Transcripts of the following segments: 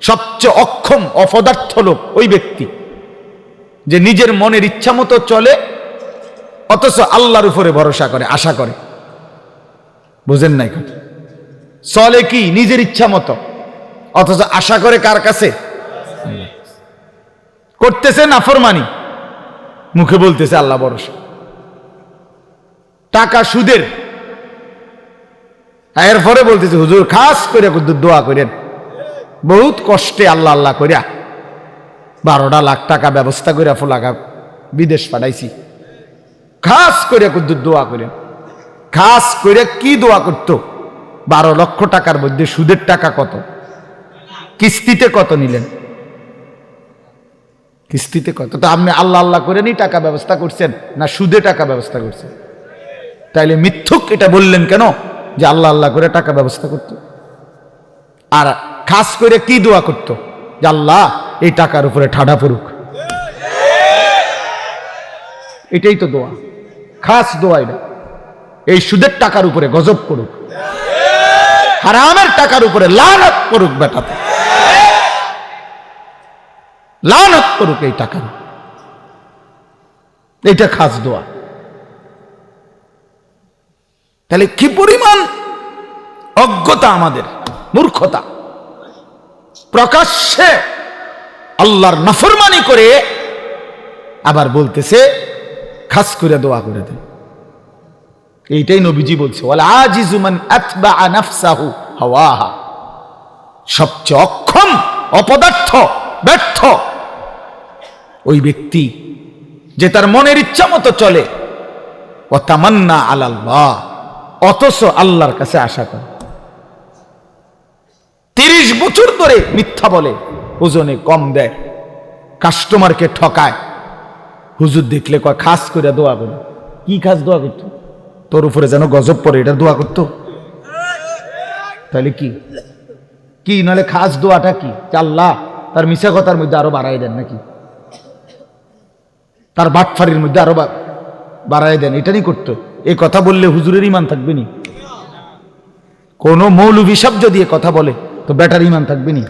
সবচেয়ে অক্ষম অপদার্থ লোক ওই ব্যক্তি যে নিজের মনের ইচ্ছা মতো চলে, অথচ আল্লাহর উপরে ভরসা করে, আশা করে। বুঝেন নাই কথা? চলে কি নিজের ইচ্ছা মতো, অথচ আশা করে কার কাছে? করতেছে নাফরমানি, মুখে বলতেছে আল্লাহ ভরসা। টাকা সুদের, এরপরে বলতেছে হুজুর খাস করে দোয়া করেন, বহুত কষ্টে আল্লাহ আল্লাহ করিয়া 12 লাখ টাকা ব্যবস্থা করে ফোলাকা বিদেশ পাঠাইছি, খাস করে দোয়া করেন। খাস করে কি দোয়া করতো? 12 লক্ষ টাকার মধ্যে সুদের টাকা কত, কিস্তিতে কত নিলেন, কিস্তিতে কত? তো আপনি আল্লাহ আল্লাহ করে নি টাকা ব্যবস্থা করছেন না সুদে টাকা ব্যবস্থা করছেন? তাইলে মিথ্যুক এটা বললেন কেন যে আল্লাহ আল্লাহ করে টাকা ব্যবস্থা করত? আর খাস করে কি দোয়া করত? যে আল্লাহ এই টাকার উপরে ঠাডা পড়ুক। এটাই তো দোয়া, খাস দোয়া এটা। এই সুদের টাকার উপরে গজব পড়ুক, হারামের টাকার উপরে লানত পড়ুক, বেটাতে লানত পড়ুক এই টাকার। এইটা খাস দোয়া। তাহলে কি পরিমাণ অজ্ঞতা আমাদের, মূর্খতা! প্রকাশ্যে আল্লাহর নাফরমানি করে আবার বলতেছে খাস করে দোয়া করে দেন। এইটাই নবীজি বলছে, ওয়াল আজিজু মান আতবা নাফসাহু হাওয়াহা। সবচেয়ে অক্ষম, অপদার্থ, ব্যর্থ ওই ব্যক্তি যে তার মনের ইচ্ছা মতো চলে, ও তামান্না আলাল্লাহ, অথচ আল্লাহর কাছে আশা করে। 30 বছর ধরে মিথ্যা বলে, ওজনে কম দেয়, কাস্টমারকে ঠকায়। হুজুর দেখলে কয় খাস করে দোয়া করে। কি খাস দোয়া করতো? তোর উপরে যেন গজব পড়ে, এটা দোয়া করতো? তাহলে কি কি নাহলে খাস দোয়াটা কি? আল্লাহ তার মিশা কথার মধ্যে আরো বাড়াই দেন নাকি, তার বাটফারির মধ্যে আরো বাড়াই দেন, এটা নিয়ে করতো? এই কথা বললে হুজুরের ইমান থাকবে নি? কোন মৌলভী সাহেব যদি এ কথা বলে তো বেটার ইমান থাকবে নি?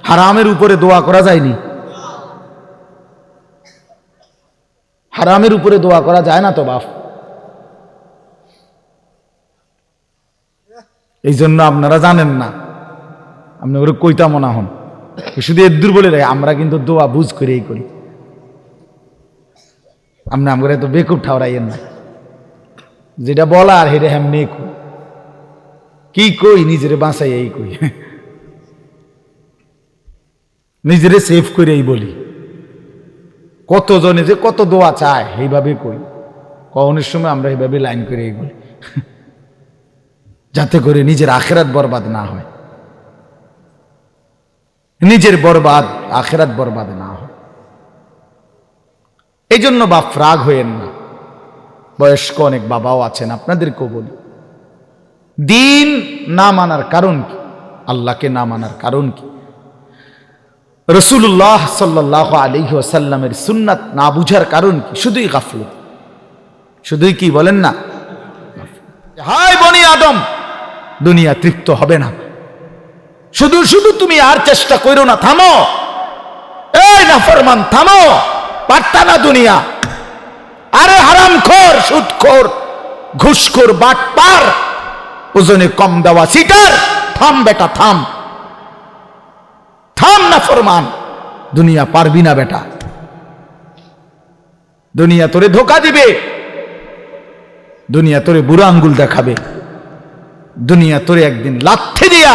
হারামের উপরে দোয়া করা যায়নি, হারামের উপরে দোয়া করা যায় না তো বাপ। এই জন্য আপনারা জানেন না, আপনি ওরা কইতা মনা হন, শুধু এদুর বলে রে আমরা কিন্তু দোয়া বুঝ করেই করি। আপনি আমরা তো বেকুব ঠাওরাইয়েন না, যেটা বলা আর হেরে হেমনি কি কই, নিজেরে বাঁচাই এই কই, নিজেরে সেভ করে এই বলি। কতজনে যে কত দোয়া চায় এইভাবে কই, কখনের সময় আমরা এইভাবে লাইন করে এই বলি, যাতে করে নিজের আখেরাত বরবাদ না হয়, নিজের বরবাদ আখেরাত বরবাদ না হয়। এই জন্য বাপ রাগ হইয়েন না, বয়স্ক অনেক বাবাও আছেন, আপনাদেরকেও বলি, দিন না মানার কারণ কি, আল্লাহকে না মানার কারণ কি, রাসূলুল্লাহ সাল্লাল্লাহু আলাইহি ওয়াসাল্লামের সুন্নাত না বুঝার কারণ কি? শুধুই গাফলত, শুধুই কি বলেন না, হায় বনি আদম, দুনিয়া তৃপ্ত হবে না, শুধু শুধু তুমি আর চেষ্টা করো না, থামো, এই নাফরমান থামো, পারতা না দুনিয়া, আরে হারামখোর, সুদখোর, ঘুষখোর, বাটপার, ওজনে কম দেওয়া সিটার, থাম বেটা থাম, থাম নাফরমান, দুনিয়া পারবি না বেটা, দুনিয়া তোরে ধোকা দিবে, দুনিয়া তোরে বুড়া আঙ্গুল দেখাবে, দুনিয়া তোরে একদিন লাথি দিয়া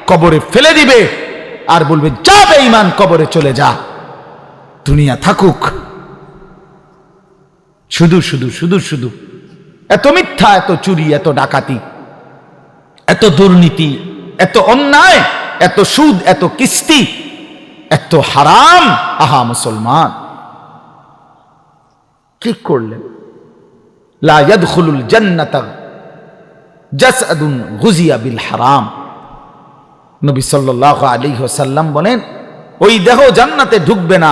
কবরে ফেলে দিবে আর বলবে যা বেঈমান কবরে চলে যা, দুনিয়া থাকুক। শুধু শুধু শুধু শুধু এত মিথ্যা, এত চুরি, এত ডাকাতি, এত দুর্নীতি, এত অন্যায়, এত সুদ, এত কিস্তি, এত হারাম। আহা মুসলমান, কি করলেন? লা ইয়াদখুলুল জান্নাতা জাসআদুন গুযিয়া বিল হারাম। নবী সাল্লাল্লাহু আলাইহি ওয়াসাল্লাম বলেন, ওই দেহ জান্নাতে ঢুকবে না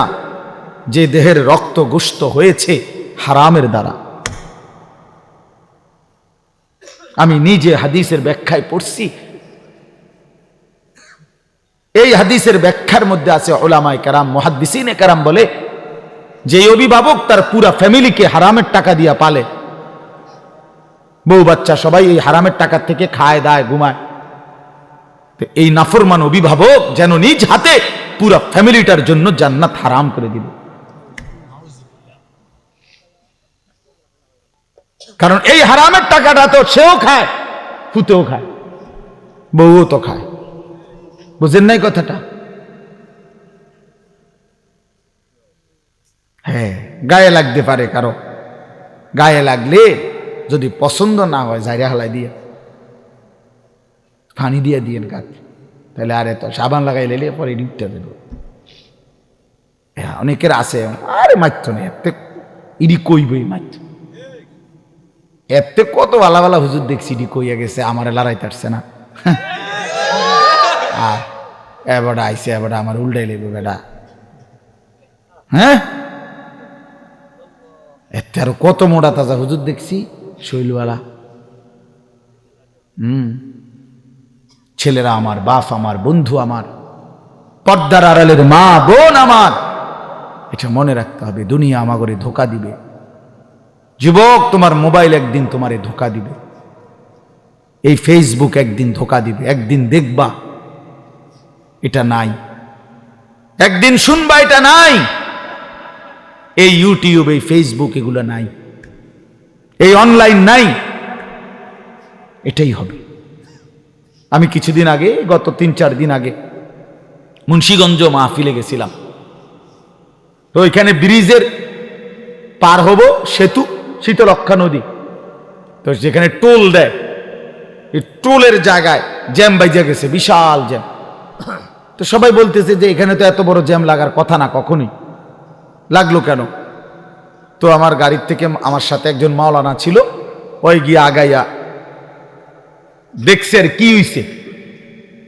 যে দেহের রক্ত গোশত হয়েছে হারামের দ্বারা। আমি নিজে হাদিসের ব্যাখ্যায় পড়ছি, এই হাদিসের ব্যাখ্যার মধ্যে আছে উলামায়ে কেরাম, মুহাদ্দিসিনে কেরাম বলে যে অভিভাবক তার পুরা ফ্যামিলিকে হারামের টাকা দিয়া পালে, বউ বাচ্চা সবাই এই হারামের টাকা থেকে খায় দায় ঘুমায়, তো এই নাফরমান অভিভাবক যেন নিজ হাতে পুরা ফ্যামিলিটার জন্য জান্নাত হারাম করে দিবে। কারণ এই হারামের টাকাটা তো সেও খায়, ফুতেও খায়, বউও তো খায়। বুঝেন নাই কথাটা? হ্যাঁ, গায়ে লাগতে পারে কারো, গায়ে লাগলে যদি পছন্দ না হয় জায়গা হালাই দিয়ে পানি দিয়ে দিয়েন গাছ, তাহলে আরে তো সাবান লাগাই লেলে পরে ডিপটা দেব। হ্যাঁ, অনেকের আছে আরে মারতো না, এতে ইডি কইবই মারত, এতে কত ভালা ভালা হুজুর দেখছি ইডি কইয়া গেছে, আমার লড়াইতে আসছে না। আর এবারটা আইসে, এবারটা আমার উল্টাই লেবে বেটা। হ্যাঁ, এতে আরো কত মোটা তাজা হুজুর দেখছি শৈলওয়ালা। ছেলেরা আমার, বাপ আমার, বন্ধু আমার, পর্দার আড়ালের মা বোন আমার, এটা মনে রাখতে হবে, দুনিয়া আমাগরে ধোকা দিবে। যুবক, তোমার মোবাইল একদিন তোমারে ধোকা দিবে, এই ফেসবুক একদিন ধোকা দিবে। একদিন দেখবা এটা নাই, একদিন শুনবা এটা নাই, এই ইউটিউব, এই ফেসবুক এগুলো নাই, এই অনলাইন নাই, এটাই হবে। আমি কিছুদিন আগে, গত 3-4 দিন আগে মুন্সিগঞ্জ মাহফিলে গেছিলাম। তো ওইখানে ব্রিজের পার হব, সেতু শীতলক্ষা নদী, তো যেখানে টোল দেয়, এই টোলের জায়গায় জ্যাম বাইজা গেছে, বিশাল জ্যাম। তো সবাই বলতেছে যে এখানে তো এত বড় জ্যাম লাগার কথা না, কখনই লাগলো কেন? তো আমার গাড়ির থেকে আমার সাথে একজন মাওলানা ছিল, ওই গিয়ে আগাইয়া দেখছে আর কি হইছে,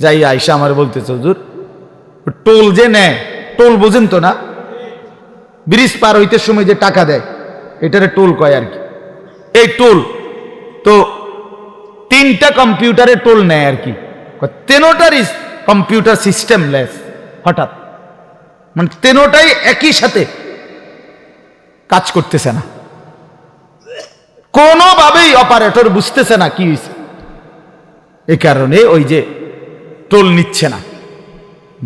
যাই আইসা আমার বলতেছে, হুজুর টোল যে নেয়, টোল বোঝেন তো না, ব্রিজ পার হইতে সময় যে টাকা দেয়, এটারে টোল কয় আর কি। এই টোল তো 3টা কম্পিউটারে টোল নেয় আর কি, 3টারই কম্পিউটার সিস্টেম লেস। হঠাৎ মানে 3টাই একই সাথে কাজ করতেছে না, কোনোভাবেই অপারেটর বুঝতেছে না কি হয়েছে। এই কারণে ওই যে টোল নিচ্ছে না,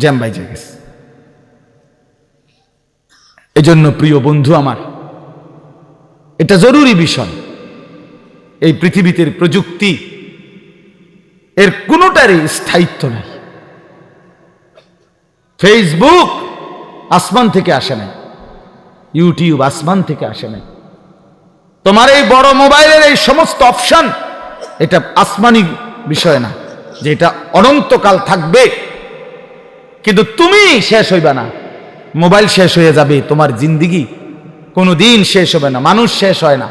জ্যাম বাইজে গেছে। এজন্য প্রিয় বন্ধু আমার, এটা জরুরি বিষয়। এই পৃথিবীতে প্রযুক্তি এর কোনোটারই স্থায়িত্ব নাই। ফেসবুক আসমান থেকে আসে নাই, ইউটিউব আসমান থেকে আসে নাই, তোমার এই বড় মোবাইলের এই সমস্ত অপশন, এটা আসমানি বিষয় না যে এটা অনন্তকাল থাকবে। কিন্তু তুমি শেষ হইবা না, মোবাইল শেষ হয়ে যাবে, তোমার জিন্দিগি কোনোদিন শেষ হবে না। মানুষ শেষ হয় না,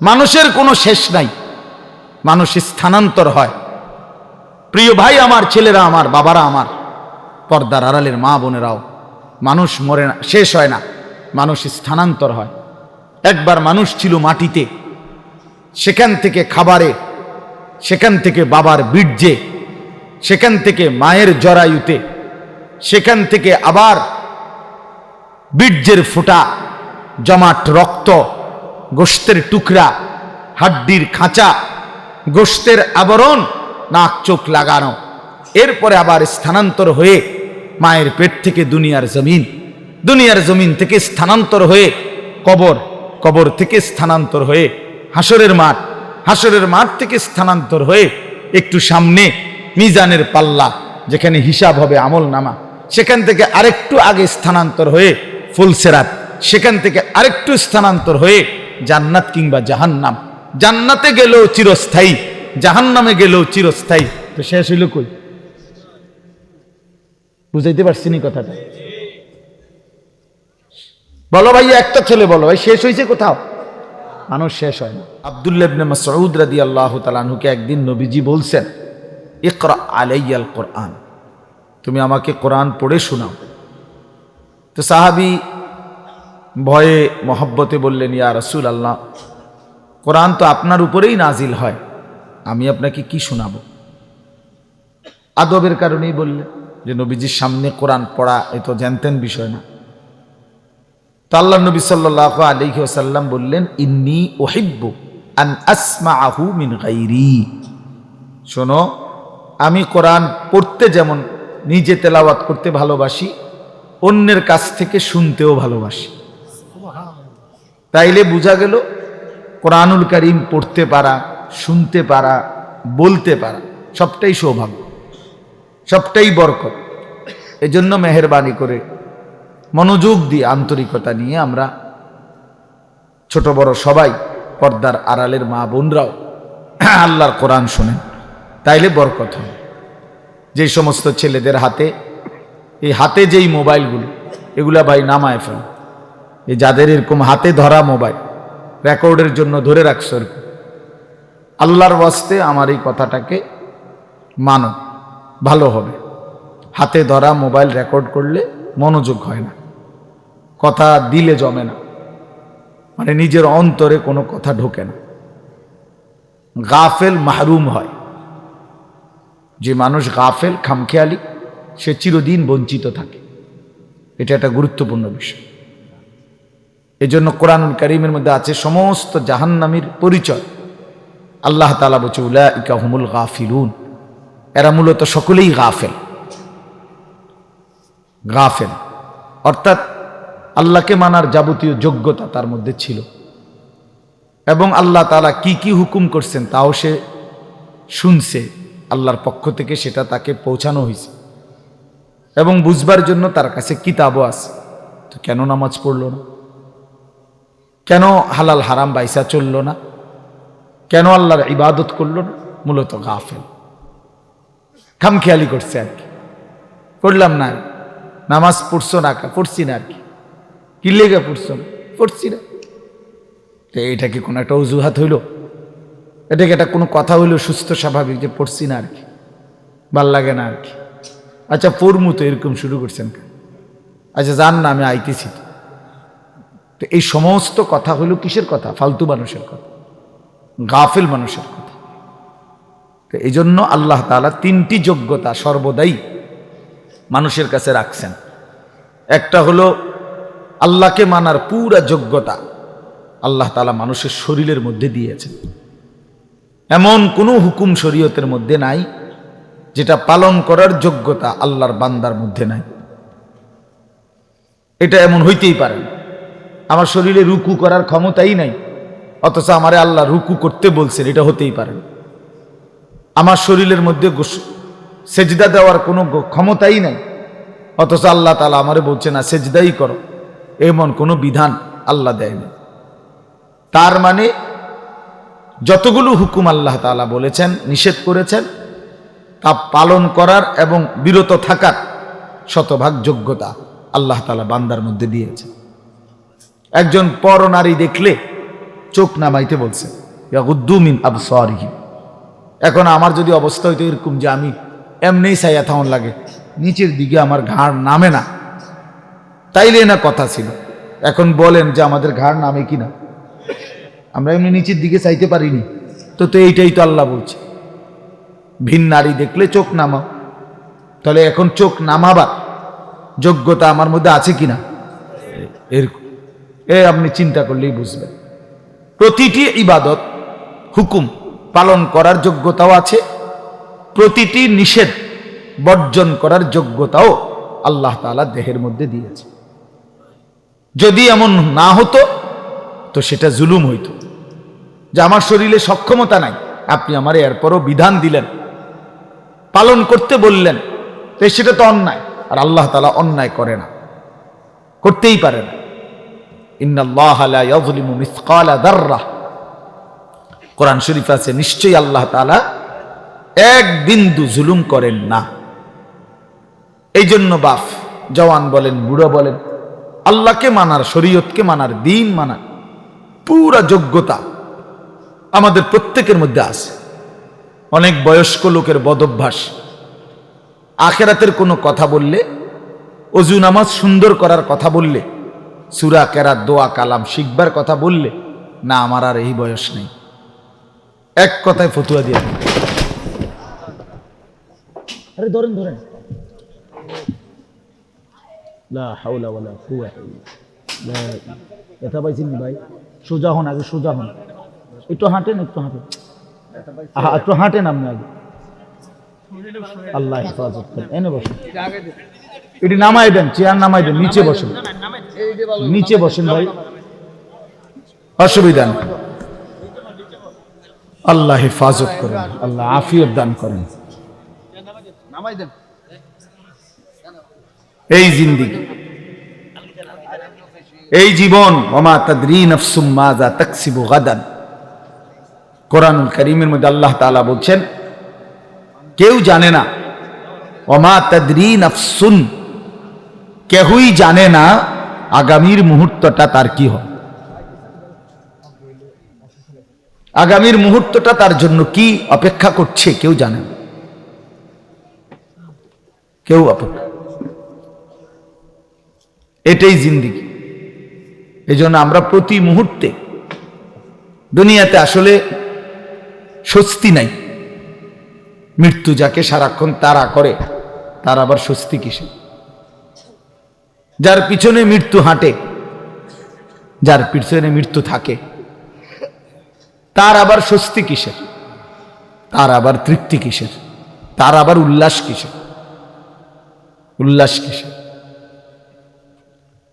মানুষের কোনো শেষ নাই, মানুষ স্থানান্তর হয়। প্রিয় ভাই আমার, ছেলেরা আমার, বাবারা আমার, পর্দার আড়ালের মা বোনেরাও, মানুষ মরে না, শেষ হয় না, মানুষ স্থানান্তর হয়। একবার মানুষ ছিল মাটিতে, সেখান থেকে খাবারে, সেখান থেকে বাবার বীর্যে, সেখান থেকে মায়ের জরায়ুতে, সেখান থেকে আবার বীর্যের ফোঁটা, জমাট রক্ত, গোশতের টুকরা, হাড্ডির খাঁচা, গোশতের আবরণ, নাক চোখ লাগানো, এরপরে আবার স্থানান্তর হয়ে মায়ের পেট থেকে দুনিয়ার জমিন, দুনিয়ার জমিন থেকে স্থানান্তর হয়ে কবর, কবর থেকে স্থানান্তর হয়ে হাসরের মাঠ, হাসরের মাঠ থেকে স্থানান্তর হয়ে একটু সামনে মিজানের পাল্লা, যেখানে হিসাব হবে আমল নামা, সেখান থেকে আরেকটু আগে স্থানান্তর হয়ে ফুলসেরাত, সেখান থেকে আরেকটু স্থানান্তর হয়ে জান্নাত কিংবা জাহান্নাম। জান্নাতে গেলেও চিরস্থায়ী, জাহান্নামে গেলেও চিরস্থায়ী। তো শেষ হইল কই? বুঝাইতে পারছি নি কথাটা? বলো ভাই, একটা ছেলে বলো ভাই, শেষ হয়েছে কোথাও? মানুষ শেষ হয় না। আব্দুল্লাহ ইবনে মাসউদ রাদিয়াল্লাহু তাআলা আনহুকে একদিন নবীজি বলছেন, ইকরা আলাইয়াল কোরআন, তুমি আমাকে কোরআন পড়ে শোনাও। তো সাহাবী ভয়ে মহব্বতে বললেন, ইয়া রাসূলুল্লাহ, কোরআন তো আপনার উপরেই নাজিল হয়, আমি আপনাকে কি শোনাবো? আদবের কারণেই বললেন। যে নবীজির সামনে কোরআন পড়া এ তো জানতেন বিষয় না। তো আল্লাহ নবী সাল্লাল্লাহু আলাইহি ওয়াসাল্লাম বললেন, ইন্নী উহিব্বু আন আসমাআহু মিন গায়রি। শোনো, আমি কোরআন পড়তে যেমন নিজে তেলাওয়াত করতে ভালোবাসি, অন্যের কাছ থেকে শুনতেও ভালোবাসি। তাইলে বোঝা গেল কোরআনুল কারীম পড়তে পারা, শুনতে পারা, বলতে পারা সবটাই সৌভাগ্য, সবটাই বরকত। এজন্য মেহেরবানি করে মনোযোগ দিয়ে আন্তরিকতা নিয়ে আমরা ছোট বড় সবাই, পর্দার আড়ালের মা বোনরাও আল্লাহর কোরআন শোনেন, তাইলে বরকত হবে। যে সমস্ত ছেলেদের হাতে এই হাতে যেই মোবাইলগুলো, এগুলা ভাই নামায় ফেল। এই যাদের এরকম হাতে ধরা মোবাইল রেকর্ডের জন্য ধরে রাখছো, আল্লাহর ওয়াস্তে আমার এই কথাটাকে মানো, ভালো হবে। হাতে ধরা মোবাইল রেকর্ড করলে মনোযোগ হয় না, কথা দিলে জমে না, মানে নিজের অন্তরে কোনো কথা ঢোকে না, গাফেল মাহরুম হয়। যে মানুষ গাফেল, খামখেয়ালি, সে চিরদিন বঞ্চিত থাকে। এটা একটা গুরুত্বপূর্ণ বিষয়। এজন্য কোরআনুল কারীমের মধ্যে আছে সমস্ত জাহান্নামীর পরিচয়। আল্লাহ তাআলা বলছে, উলাইকা হুমুল গাফিলুন, এরা মূলত সকলেই গাফেল। গাফেল অর্থাৎ আল্লাহকে মানার যাবতীয় যোগ্যতা তার মধ্যে ছিল, এবং আল্লাহ তাআলা কি কি হুকুম করছেন তাও সে শুনছে, আল্লাহর পক্ষ থেকে সেটা তাকে পৌঁছানো হয়েছে, এবং বুঝবার জন্য তার কাছে কিতাবও আছে। তো কেন নামাজ পড়ল না? কেন হালাল হারাম বাইসা চলল না? কেন আল্লাহর ইবাদত করল না? মূলত গাফেল, খামখেয়ালি করছে আর কি। পড়লাম না, নামাজ পড়ছো না, পড়ছি না আর কি লেগে পড়ছো না, পড়ছি না। তো এটা কি কোনো একটা অজুহাত হইল? এটা কি একটা কোনো কথা হইল সুস্থ স্বাভাবিক যে পড়ছি না আর কি, ভাল লাগে না আর কি? আচ্ছা পড়মু তো, এরকম শুরু করছেন। আচ্ছা যান না, আমি আইতেছি। তো এই সমস্ত কথা হইল কিসের কথা? ফালতু মানুষের কথা, গাফিল মানুষের কথা। তো এই জন্য আল্লাহ তাআলা তিনটি যোগ্যতা সর্বদাই মানুষের কাছে রাখছেন। একটা হলো আল্লাহকে মানার পুরা যোগ্যতা আল্লাহ তাআলা মানুষের শরীরের মধ্যে দিয়েছেন। এমন কোনো হুকুম শরীয়তের মধ্যে নাই যেটা পালন করার যোগ্যতা আল্লাহর বান্দার মধ্যে নাই। এটা এমন হইতেই পারে না। আমার শরীরে রুকু করার ক্ষমতাই নাই, অথচ আমারে আল্লাহ রুকু করতে বলছেন, এটা হতেই পারে না। আমার শরীরের মধ্যে সেজদা দেওয়ার কোনো ক্ষমতাই নাই, অথচ আল্লাহ তাআলা আমারে বলছে না সেজদাই করো, এমন কোনো বিধান আল্লাহ দেয়নি। তার মানে যতগুলো হুকুম আল্লাহ তাআলা বলেছেন, নিষেধ করেছেন, তা পালন করার এবং বিরত থাকার শতভাগ যোগ্যতা আল্লাহ তাআলা বান্দার মধ্যে দিয়েছে। একজন পরনারী দেখলে চোখ নামাইতে বলছে, ইয়াগুদ্দু মিন আবসারিহিম। এখন আমার যদি অবস্থা হইতো এরকম যে আমি এমনিই ছাইয়া থাউন লাগে, নিচের দিকে আমার ঘাড় নামে না, তাইলে না কথা ছিল। এখন বলেন যে আমাদের ঘাড় নামে কিনা? আমরা এমনি নিচের দিকে চাইতে পারিনি তো। তো এইটাই তো আল্লাহ বলছে, ভিন নারী দেখলে চোখ নামাও। তাহলে এখন চোখ নামাবার যোগ্যতা আমার মধ্যে আছে কিনা? এরকম আপনি চিন্তা করলেই বুঝবেন। প্রতিটি ইবাদত হুকুম পালন করার যোগ্যতাও আছে, প্রতিটি নিষেধ বর্জন করার যোগ্যতাও আল্লাহ তাআলা দেহের মধ্যে দিয়েছে। যদি এমন না হতো তো সেটা জুলুম হইতো, যে আমার শরীরে সক্ষমতা নাই, আপনি আমার এরপরও বিধান দিলেন, পালন করতে বললেন, তো সেটা তো অন্যায়। আর আল্লাহ তাআলা অন্যায় করে না, করতেই পারে না। ইন্নাল্লাহা লা ইয়াযলিমু মিসকালা যাররাহ, কোরআন শরীফ আছে, নিশ্চয়ই আল্লাহ তাআলা এক বিন্দু জুলুম করেন না। এই জন্য বাপ জওয়ান বলেন, বুড়ো বলেন, আল্লাহকে মানার, শরীয়তকে মানার, দিন মানার পুরা যোগ্যতা আমাদের প্রত্যেকের মধ্যে আছে। অনেক বয়স্ক লোকের বদভ্যাস, আখিরাতের কোনো কথা বললে, ওযু নামাজ সুন্দর করার কথা বললে, সূরা কেরাত, দোয়া কালাম শিখবার কথা বললে, না আমার আর এই বয়স নেই, এক কথায় ফতুয়া দিয়ে। আরে ধরেন ধরেন, লা হাওলা ওয়ালা কুওয়াতা ইল্লা বিল্লাহ। ব্যথা পাইছেন ভাই? সোজা হন, আগে সোজা হন, একটু হাঁটেন, একটু হাঁটেন, একটু হাঁটেন আপনি আগে। আল্লাহ হেফাজত করেন। এনে বসেন, এটি নামাই দেন, চেয়ার নামাই দেন, নিচে বসেন, নিচে বসেন ভাই, অসুবিধা নেই। আল্লাহ হেফাজত করেন, আল্লাহ আফিয়ত দান করেন। এই জিন্দেগি, এই জীবন, ওমা তাদরি নাফসুম মাযা তাকসিবু গাদান। কোরআনুল কারীমের মধ্যে আল্লাহ তাআলা বলছেন কেউ জানে না, ওমা তাদরি নাফসুন, কেউই জানে না আগামীর মুহূর্তটা তার কি হবে, আগামীর মুহূর্তটা তার জন্য কি অপেক্ষা করছে কেউ জানে না, কেউ অপেক্ষা। এটাই জিন্দেগি। এই জন্য আমরা প্রতি মুহূর্তে, দুনিয়াতে আসলে স্বস্তি নাই। মৃত্যু যাকে সারাক্ষণ তাড়া করে তার আবার স্বস্তি কিসে? যার পিছনে মৃত্যু হাঁটে, যার পিছনে মৃত্যু থাকে, তার আবার স্বস্তি কিসের? তার আবার তৃপ্তি কিসের? তার আবার উল্লাস কিসের? উল্লাস কিসের?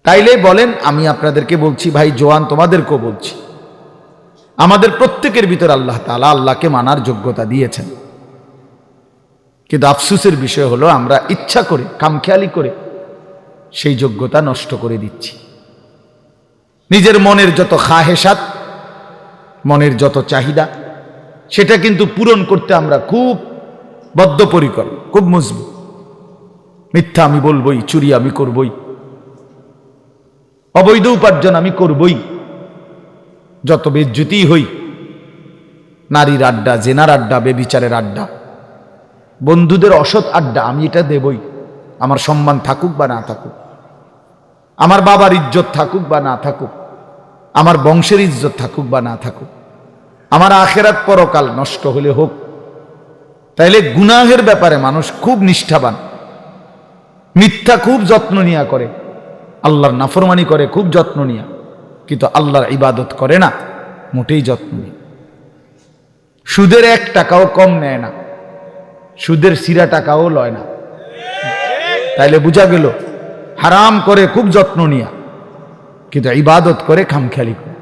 তাইলে বলেন, আমি আপনাদেরকে বলছি ভাই, জোয়ান তোমাদেরকেও বলছি, আমাদের প্রত্যেকের ভিতর আল্লাহ তাআলা আল্লাহকে মানার যোগ্যতা দিয়েছেন, কিন্তু আফসোসের বিষয় হলো আমরা ইচ্ছা করে, খামখেয়ালি করে সেই যোগ্যতা নষ্ট করে দিচ্ছি। নিজের মনের যত খাহেসাত, মনের যত চাহিদা, সেটা কিন্তু পূরণ করতে আমরা খুব বদ্ধপরিকর, খুব মজবুত। মিথ্যা আমি বলবই, চুরি আমি করবই, অবৈধ উপার্জন আমি করবই, যত বেজ্জতি হই, নারীর আড্ডা, জেনার আড্ডা, বেবিচারের আড্ডা, বন্ধুদের অসৎ আড্ডা, আমি এটা দেবই। আমার সম্মান থাকুক বা না থাকুক, আমার বাবার ইজ্জত থাকুক বা না থাকুক, আমার বংশের ইজ্জত থাকুক বা না থাকুক, আমার আখেরাত পরকাল নষ্ট হলে হোক। তাইলে গুনাহের ব্যাপারে মানুষ খুব নিষ্ঠাবান, মিথ্যা খুব যত্ন নিয়া করে, আল্লাহর নাফরমানি করে খুব যত্ন নিয়া, কিন্তু আল্লাহর ইবাদত করে না মোটেই যত্ন নিয়ে। সুদের 1 টাকাও কম নেয় না, সুদের সিরা টাকাও লয় না। তাইলে বোঝা গেল হারাম করে খুব যত্ন নিয়া, কিন্তু ইবাদত করে খামখেয়ালি করে,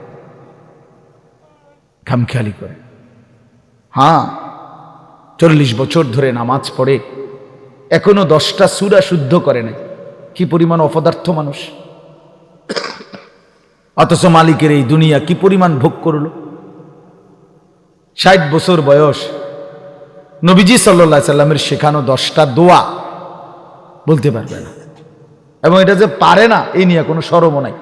খামখেয়ালি করে। হ্যাঁ, 40 বছর ধরে নামাজ পড়ে এখনো 10টা সূরা শুদ্ধ করে নাই। কি পরিমাণ অপদার্থ মানুষ! অথচ মালিকের এই দুনিয়া কি পরিমাণ ভোগ করলো। 60 বছর বয়স, নবীজি সাল্লাল্লাহু আলাইহি সাল্লামের শেখানো 10টা দোয়া বলতে পারবে না, এবং এটা যে পারে না এই নিয়ে কোনো শরমও নাই।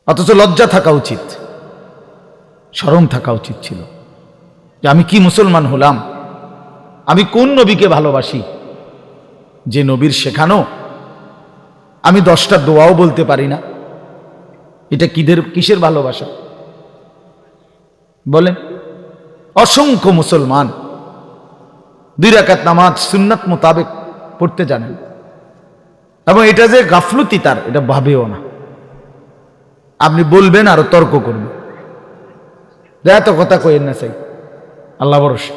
অথচ লজ্জা থাকা উচিত, শরম থাকা উচিত ছিল যে আমি কি মুসলমান হলাম, আমি কোন নবীকে ভালোবাসি যে নবীর শেখানো আমি 10টা দোয়াও বলতে পারি না। এটা কিসের ভালোবাসা বলেন? অসংখ্য মুসলমান 2 রাকাত নামাজ সুন্নাত মোতাবেক পড়তে জানেন, এবং এটা যে গাফলতি তার, এটা ভাবেও না। আপনি বলবেন আরো তর্ক করবেন, এত কথা কইেন না, চাই আল্লাহ ভরসা,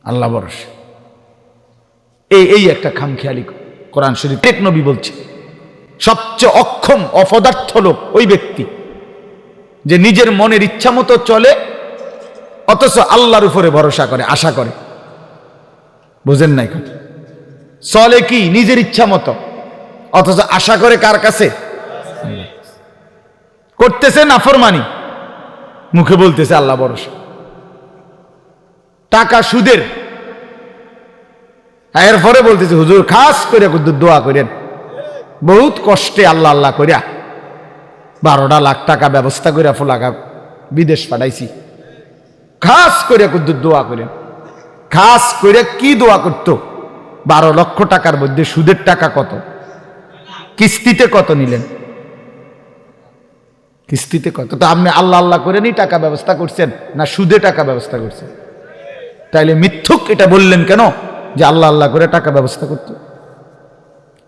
আল্লাহ ভরসা। এই একটা খামখেয়ালি। কোরআন শরীফ এক নবী বলছে সবচেয়ে অক্ষম অপদার্থ লোক ওই ব্যক্তি যে নিজের মনের ইচ্ছা মতো চলে, অথচ আল্লাহর উপরে ভরসা করে, আশা করে। বুঝেন নাই কথা? চলে কি নিজের ইচ্ছা মতো, অথচ আশা করে কার কাছে? করতেছে নাফরমানি, মুখে বলতেছে আল্লাহ ভরসা। টাকা সুদের, এরপরে বলতেছে হুজুর খাস করে দোয়া করেন, বহুত কষ্টে আল্লাহ আল্লাহ করিয়া 12 লাখ টাকা ব্যবস্থা করে ফোলাকা বিদেশ পাঠাইছি, খাস করে দোয়া করেন। খাস করে কি দোয়া করতো? 12 লক্ষ টাকার মধ্যে সুদের টাকা কত, কিস্তিতে কত নিলেন, কিস্তিতে কত? তো আপনি আল্লাহ আল্লাহ করে নি টাকা ব্যবস্থা করছেন, না সুদে টাকা ব্যবস্থা করছেন? তাইলে মিথ্যুক এটা বললেন কেন যে আল্লাহ আল্লাহ করে টাকা ব্যবস্থা করত,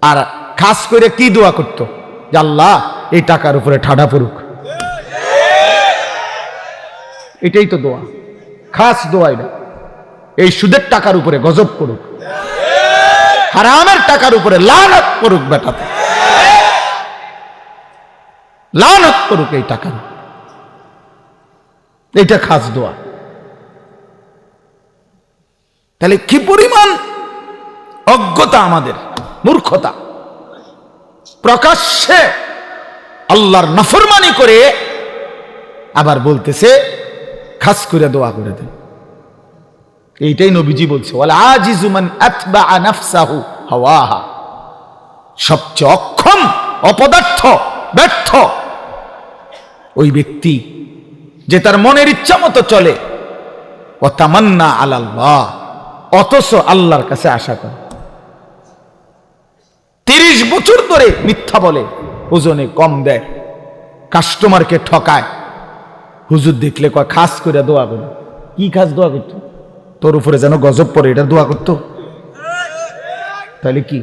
আর খাস করে কি দোয়া করত যে আল্লাহ এই টাকার উপরে ঠাডা পড়ুক। এটাই তো দোয়া, খাস দোয়া এটা। এই সুদের টাকার উপরে গজব পড়ুক, হারামের টাকার উপরে লানত পড়ুক, বেটা লানত পড়ুক এই টাকার। এইটা খাস দোয়া। তাহলে কি পরিমাণ অজ্ঞতা আমাদের, মূর্খতা! প্রকাশ্যে আল্লাহর নাফরমানি করে আবার বলতেছে খাস করে দোয়া করে দেন। এইটাই নবীজি বলছে, ওয়াল আজিজু মান আতবা নাফসাহু হাওয়াহা। সবচেয়ে অক্ষম, অপদার্থ, ব্যর্থ ওই ব্যক্তি যে তার মনের ইচ্ছা মতো চলে, ও তামান্না আলাল্লাহ, অথচ আল্লাহর কাছে আশা করে। 30 বছর ধরে মিথ্যা বলে, ওজনে কম দেয়, কাস্টমারকে ঠকায়, হুজুর দেখলে কয় খাস করে দোয়া করে। কি খাস দোয়া করতো? তোর উপরে যেন গজব পড়ে, এটা দোয়া করতো? তাহলে কি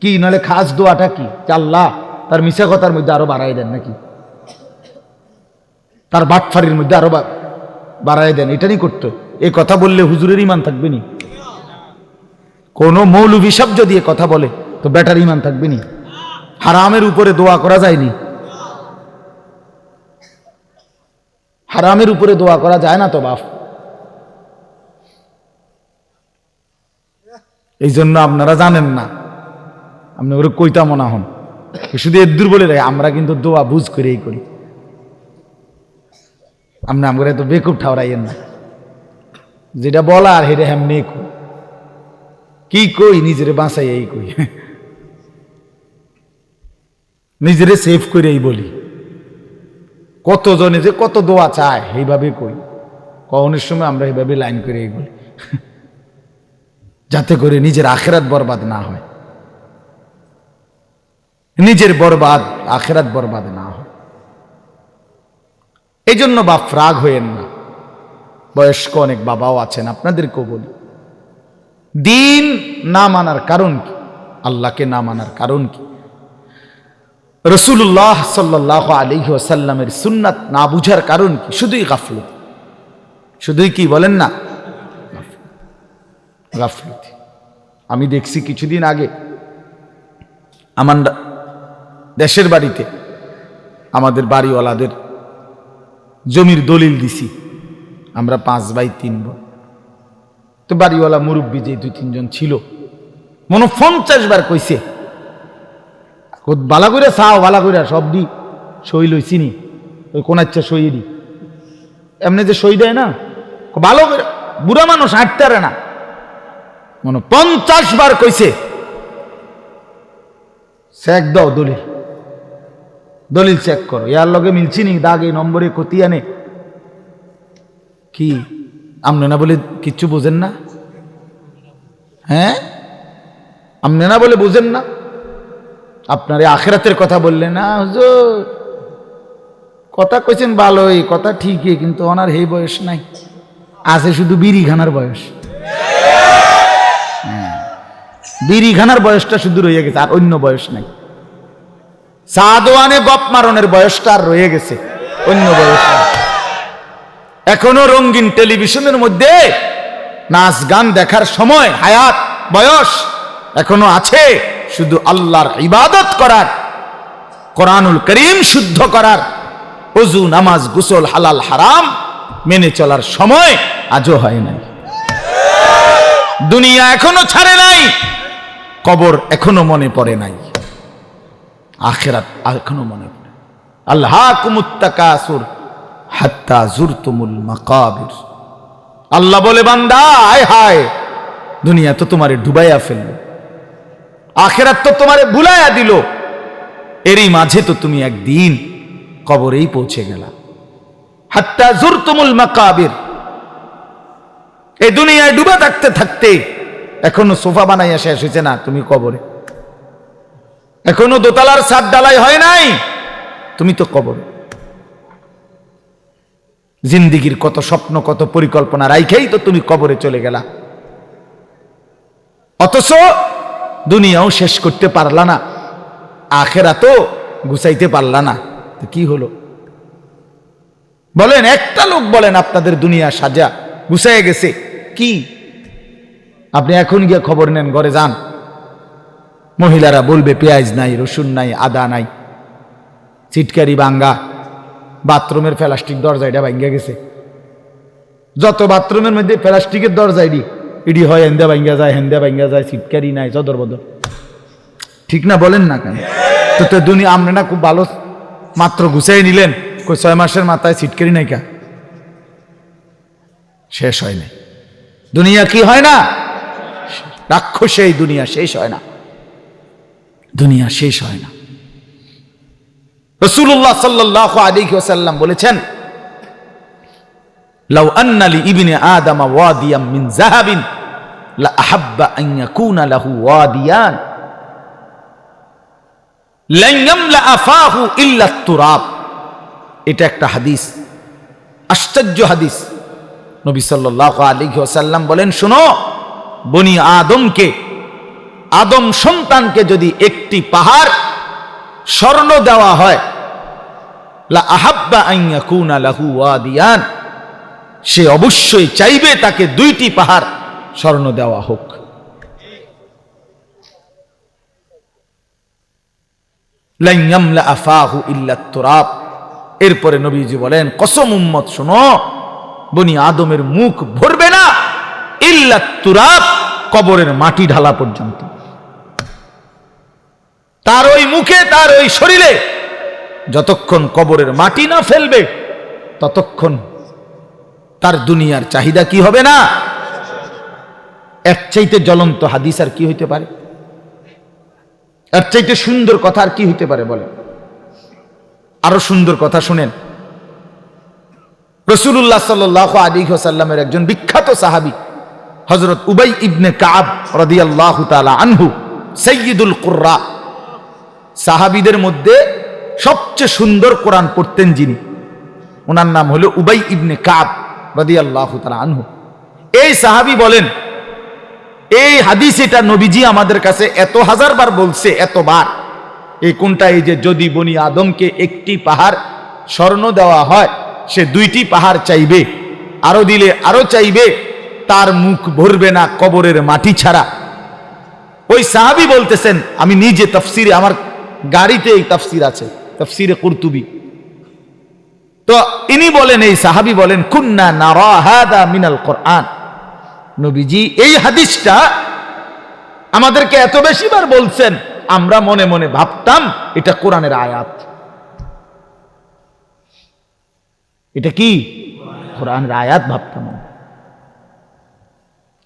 কি নাহলে খাস দোয়াটা কি? আল্লাহ তার মিশা কথার মধ্যে আরো বাড়াই দেন নাকি, তার বাটফারির মধ্যে আরো বাড়াই দেন, এটা নিয়ে করতো? এ কথা বললে হুজুরের ইমান থাকবে নি? কোন মৌলভী সাহেব যদি এ কথা বলে তো বেটার ইমান থাকবে নি? হারামের উপরে দোয়া করা যায়নি, হারামের উপরে দোয়া করা যায় না তো বাপ। এই জন্য আপনারা জানেন না, আপনি ওরা কইতা মনা হন, শুধু এদুর বলে রে আমরা কিন্তু দোয়া বুঝ করেই করি। আপনি আমরা তো বেকুব ঠাওরাইয়েন না, যেটা বলা আর হেরে হেমনি কি কই, নিজেরে বাঁচাই এই কই, নিজেরে সেভ করে এই বলি। কতজনে যে কত দোয়া চায় এইভাবে কই, কখনের সময় আমরা এইভাবে লাইন করে এই বলি, যাতে করে নিজের আখেরাত বরবাদ না হয়, নিজের বরবাদ আখেরাত বরবাদ না হয়। এই জন্য বাপ রাগ হইয়েন না, বয়স্ক অনেক বাবাও আছেন, আপনাদেরকেও বলি, দিন না মানার কারণ কি, আল্লাহকে না মানার কারণ কি, রাসূলুল্লাহ সাল্লাল্লাহু আলাইহি ওয়াসাল্লামের সুন্নাত না বুঝার কারণ কি? শুধুই গাফলতি, শুধুই কি বলেন না, গাফলতি। আমি দেখছি কিছুদিন আগে আমার দেশের বাড়িতে আমাদের বাড়িওয়ালাদের জমির দলিল দিছি, আমরা 5 ভাই 3 বোন। তো বাড়িওয়ালা মুরব্বী যে 2-3 জন ছিল, মনে 50 বার কইছে বালা কইরা চাও, বালা কইরা সব দি সই লইছি নি, ওই কোন আচ্ছা সই দি এমনি যে সই দেয় না, ভালো করে বুড়া মানুষ হাঁটতে পারে না, মনে 50 বার কইছে চেক দাও, দলিল দলিল চেক করো, ইয়ার লগে মিলছি নি, দাগ এই নম্বরে কতি আনে কি? আমনে না বলে কিচ্ছু বোঝেন না? হ্যাঁ, আমনে না বলে বুঝেন না? আপনার আখিরাতের কথা বললেন না, হুজুর কথা কইছেন ভালোই, কথা ঠিকই, কিন্তু ওনার এই বয়স নাই, আছে শুধু বিড়ি খানার বয়স। বিড়ি খানার বয়সটা শুধু রয়ে গেছে, আর অন্য বয়স নাই। সাদওয়ানে গপ মারনের বয়সটা আর রয়ে গেছে, অন্য বয়স নাই। এখনো রঙিন টেলিভিশনের মধ্যে নাচ গান দেখার সময়, হায়াত বয়স এখনো আছে, শুধু আল্লাহর ইবাদত করার, কোরআনুল করিম শুদ্ধ করার, ওযু নামাজ গোসল হালাল হারাম মেনে চলার সময় আজও হয় নাই। দুনিয়া এখনো ছাড়ে নাই, কবর এখনো মনে পড়ে নাই, আখিরাত এখনো মনে পড়ে। আল্লাহাকুমুত তাকাসুর হাত্তা জুরতুমুল মাকাবির। আল্লাহ বলে, বান্দা হায় হায়, দুনিয়া তো তোমারে ডুবাইয়া ফেলল, আখিরাত তো তোমারে ভুলাইয়া দিল, এরই মাঝে তো তুমি একদিন কবরেই পৌঁছে গেলা। হাত্তা জুরতুমুল মাকাবির। এই দুনিয়ায় ডুবে থাকতে থাকতে এখনো সোফা বানাইয়া শেষ হয়েছে না, তুমি কবরে। এখনো দোতলার ছাদ ঢালাই হয় নাই, তুমি তো কবরে। জিন্দিগির কত স্বপ্ন, কত পরিকল্পনা রাইখেই তো তুমি কবরে চলে গেলা। অথচ দুনিয়াও শেষ করতে পারলা না, আখিরাতও গুছাইতে পারলা না, তো কি হলো? বলেন, একটা লোক বলেন আপনাদের দুনিয়া সাজা গুছাইয়া গেছে কি? আপনি এখন গিয়ে খবর নেন, ঘরে যান, মহিলারা বলবে পেঁয়াজ নাই, রসুন নাই, আদা নাই, চিটকারি ভাঙ্গা, বাথরুমের প্লাস্টিক দরজা এটা ভাঙ্গা গেছে। যত বাথরুমের মধ্যে প্লাস্টিকের দরজা ইডি হয়, হেন্দা ভাঙ্গা যায়, হেন্দা ভাঙ্গা যায়, চিটকারি নাই, চদর বদর, ঠিক না? বলেন না কেন? তো দুনিয়া আমরা না খুব ভালো মাত্র গুছাই নিলেন, কই 6 মাসের মাথায় চিটকারি নাই কা? শেষ হয় নাই দুনিয়া। কি হয় না? রাক্ষসে এই দুনিয়া শেষ হয় না, দুনিয়া শেষ হয় না। রাসূলুল্লাহ সাল্লাল্লাহু আলাইহি ওয়াসাল্লাম বলেছেন, লাউ আন্না লি ইবনি আদম ওয়াদিয়াম মিন যাহাবিন লা আহাব্বা আন ইয়াকুনা লাহু ওয়াদিয়ান লান ইয়ামলা আফাহু ইল্লা তুরাব। এটা একটা হাদিস, আশ্চর্য হাদিস। নবী সাল্লাল্লাহু আলাইহি ওয়াসাল্লাম বলেন, শোনো, বনি আদমকে, আদম সন্তানকে যদি একটি পাহাড় স্বর্ণ দেওয়া হয়, লা আহাব্বা আন ইয়াকুনা লাহু ওয়াদিয়ান, সে অবশ্যই চাইবে তাকে 2টি পাহাড় স্বর্ণ দেওয়া হোক। লান ইয়ামলা আফাহু ইল্লা তুরাব। এরপরে নবীজি বলেন, কসম উম্মত শোনো, বনি আদমের মুখ ভরবে না ইল্লা তুরাব, কবরের মাটি ঢালা পর্যন্ত। তার ওই মুখে, তার ওই শরীরে যতক্ষণ কবরের মাটি না ফেলবে, ততক্ষণ তার দুনিয়ার চাহিদা কি হবে না? এর চাইতে জ্বলন্ত হাদিস আর কি হইতে পারে? এর চাইতে সুন্দর কথা আর কি হইতে পারে? বলে আরো সুন্দর কথা শুনেন। রাসূলুল্লাহ সাল্লাল্লাহু আলাইহি ওয়াসাল্লামের একজন বিখ্যাত সাহাবী হযরত উবাই ইবনে কাব রাদিয়াল্লাহু তাআলা আনহু, সাইয়্যিদুল কুররা, সাহাবীদের মধ্যে সবচেয়ে সুন্দর কোরআন পড়তেন যিনি, ওনার নাম হলো উবাই ইবনে কাব রাদিয়াল্লাহু তাআলা আনহু। এই সাহাবী বলেন, এই হাদিস এটা নবীজি আমাদের কাছে এত হাজারবার বলছে, এতবার। এই কোনটা? এই যে যদি বনি আদমকে একটি পাহাড় স্বর্ণ দেওয়া হয়, সে 2টি পাহাড় চাইবে, আরো দিলে আরো চাইবে, তার মুখ ভরবে না কবরের মাটি ছাড়া। ওই সাহাবী বলতেছেন, আমি নিজে তাফসিরে, আমার গাড়িতে এই তাফসির আছে, তাফসিরে কুরতুবী। তো ইনি বলেন, এই সাহাবী বলেন, কুন্না নারা হাদা মিনাল কোরআন। নবীজি এই হাদিসটা আমাদেরকে এত বেশিবার বলছেন, আমরা মনে মনে ভাবতাম এটা কোরআনের আয়াত। এটা কি? কোরআনের আয়াত ভাবতাম,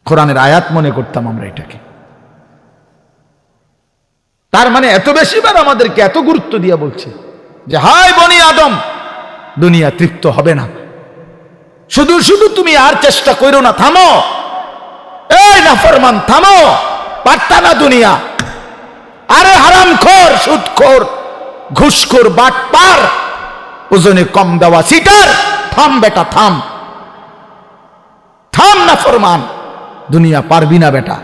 কোরআনের আয়াত মনে করতাম আমরা এটাকে। তার মানে এত বেশিবার আমাদেরকে এত গুরুত্ব দিয়ে বলছে যে, হায় বনি আদম, দুনিয়া তৃপ্ত হবে না, শুধু শুধু তুমি আর চেষ্টা করো না, থামো, এই নাফরমান থামো, পারতা না দুনিয়া। আরে হারামখোর, সুদখোর, ঘুষখোর, বাটপার, ওজনে কম দেওয়া সিটার, থাম বেটা থাম, থাম নাফরমান, দুনিয়া পারবি না বেটা।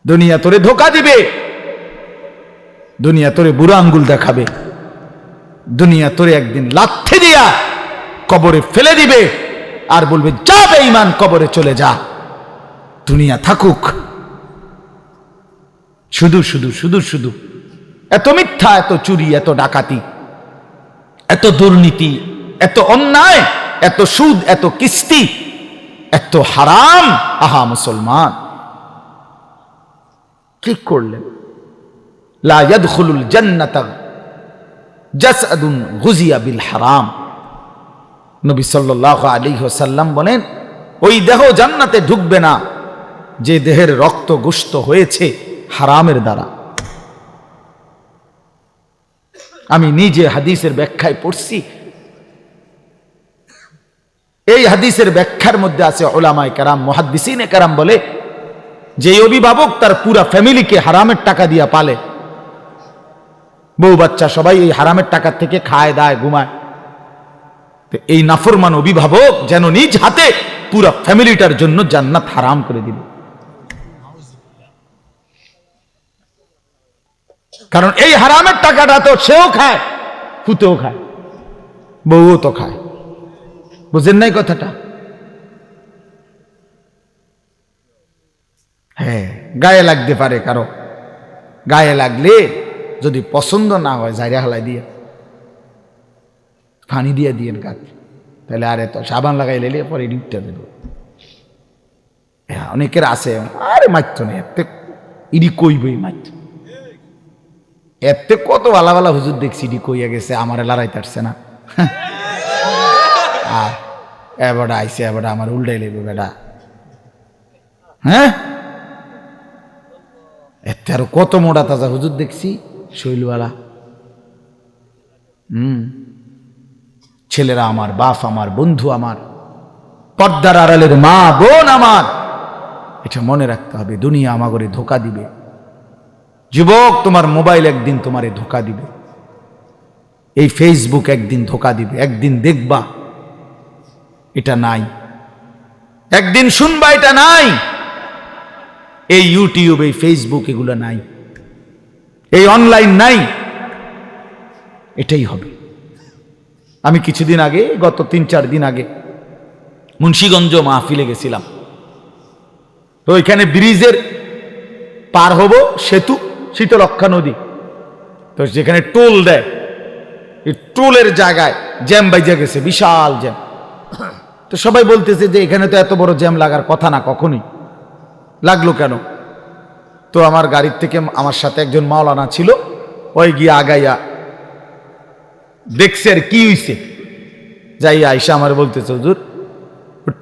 দুনিয়া তোরে ধোকা দিবে, দুনিয়া তোরে বুড়া আঙ্গুল দেখাবে, দুনিয়া তোরে একদিন লাথি দিয়া কবরে ফেলে দিবে আর বলবে, যা বেঈমান, কবরে চলে যা, দুনিয়া থাকুক। শুধু শুধু শুধু শুধু এত মিথ্যা, এত চুরি, এত ডাকাতি, এত দুর্নীতি, এত অন্যায়, এত সুদ, এত কিস্তি, এত হারাম। আহা মুসলমান, কি করলেন? লা ইয়াদখুলুল জান্নাতা জাসাদুন গুজিয়া বিল হারাম। নবী সাল্লাল্লাহু আলাইহি ওয়াসাল্লাম বলেন, ওই দেহ জান্নাতে ঢুকবে না যে দেহের রক্ত গোশত হয়েছে হারামের দ্বারা। আমি নিজে হাদিসের ব্যাখ্যায় পড়ছি, এই হাদিসের ব্যাখ্যার মধ্যে আছে উলামায়ে কেরাম, মুহাদ্দিসিনে কেরাম বলে, যে অভিভাবক তার পুরা ফ্যামিলিকে হারামের টাকা দিয়া পালে, বউ বাচ্চা সবাই এই হারামের টাকা থেকে খায়, দায়, ঘুমায়, এই নাফরমান অভিভাবক যেন নিজ হাতে পুরা ফ্যামিলিটার জন্য জান্নাত হারাম করে দিল। কারণ এই হারামের টাকাটা তো সেও খায়, পুতেও খায়, বউও তো খায়। বুঝেন নাই কথাটা? হ্যাঁ, গায়ে লাগতে পারে কারো, গায়ে লাগলে যদি পছন্দ না হয় জাইরা হালাই দিয়ে পানি দিয়ে দিয়েন গাছ, তাহলে আরে তো সাবান লাগাই লেলে পরে ডিপটা দেব। অনেকের আছে আরে মাত্র নেই এতে ইডি কইবই মাত্র, এতে কত ভালা ভালা হুজুর দেখছি ইডি কইয়া গেছে, আমার লড়াইতে আসছে না। এবারটা আইসে এবারটা আমার উল্টাই লেবে বেটা। হ্যাঁ, এতে আরো কত মোটা তাজা হুজুর দেখছি শৈলওয়ালা। ছেলেরা আমার, বাপ আমার, বন্ধু আমার, পর্দার আড়ালের মা বোন আমার, এটা মনে রাখতে হবে। দুনিয়া আমাগরে ধোকা দিবে। যুবক, তোমার মোবাইল একদিন তোমারে ধোকা দিবে, এই ফেসবুক একদিন ধোকা দিবে। একদিন দেখবা এটা নাই, একদিন শুনবা এটা নাই, এই ইউটিউব, এই ফেসবুক এগুলো নাই, এই অনলাইন নাই, এটাই হবে। আমি কিছুদিন আগে, গত 3-4 দিন আগে মুন্সিগঞ্জ মাহফিলে গেছিলাম। তো ওইখানে ব্রিজের পার হব, সেতু শীতলক্ষা নদী, তো যেখানে টোল দেয়, এই টোলের জায়গায় জ্যাম বাইজা গেছে, বিশাল জ্যাম। তো সবাই বলতেছে যে এখানে তো এত বড় জ্যাম লাগার কথা না, কখনই লাগলো কেন? তো আমার গাড়ির থেকে আমার সাথে একজন মাওলানা ছিল, ওই গিয়ে আগাইয়া দেখছে আর কি হইছে, যাই আইসা আমার বলতেছে, হুজুর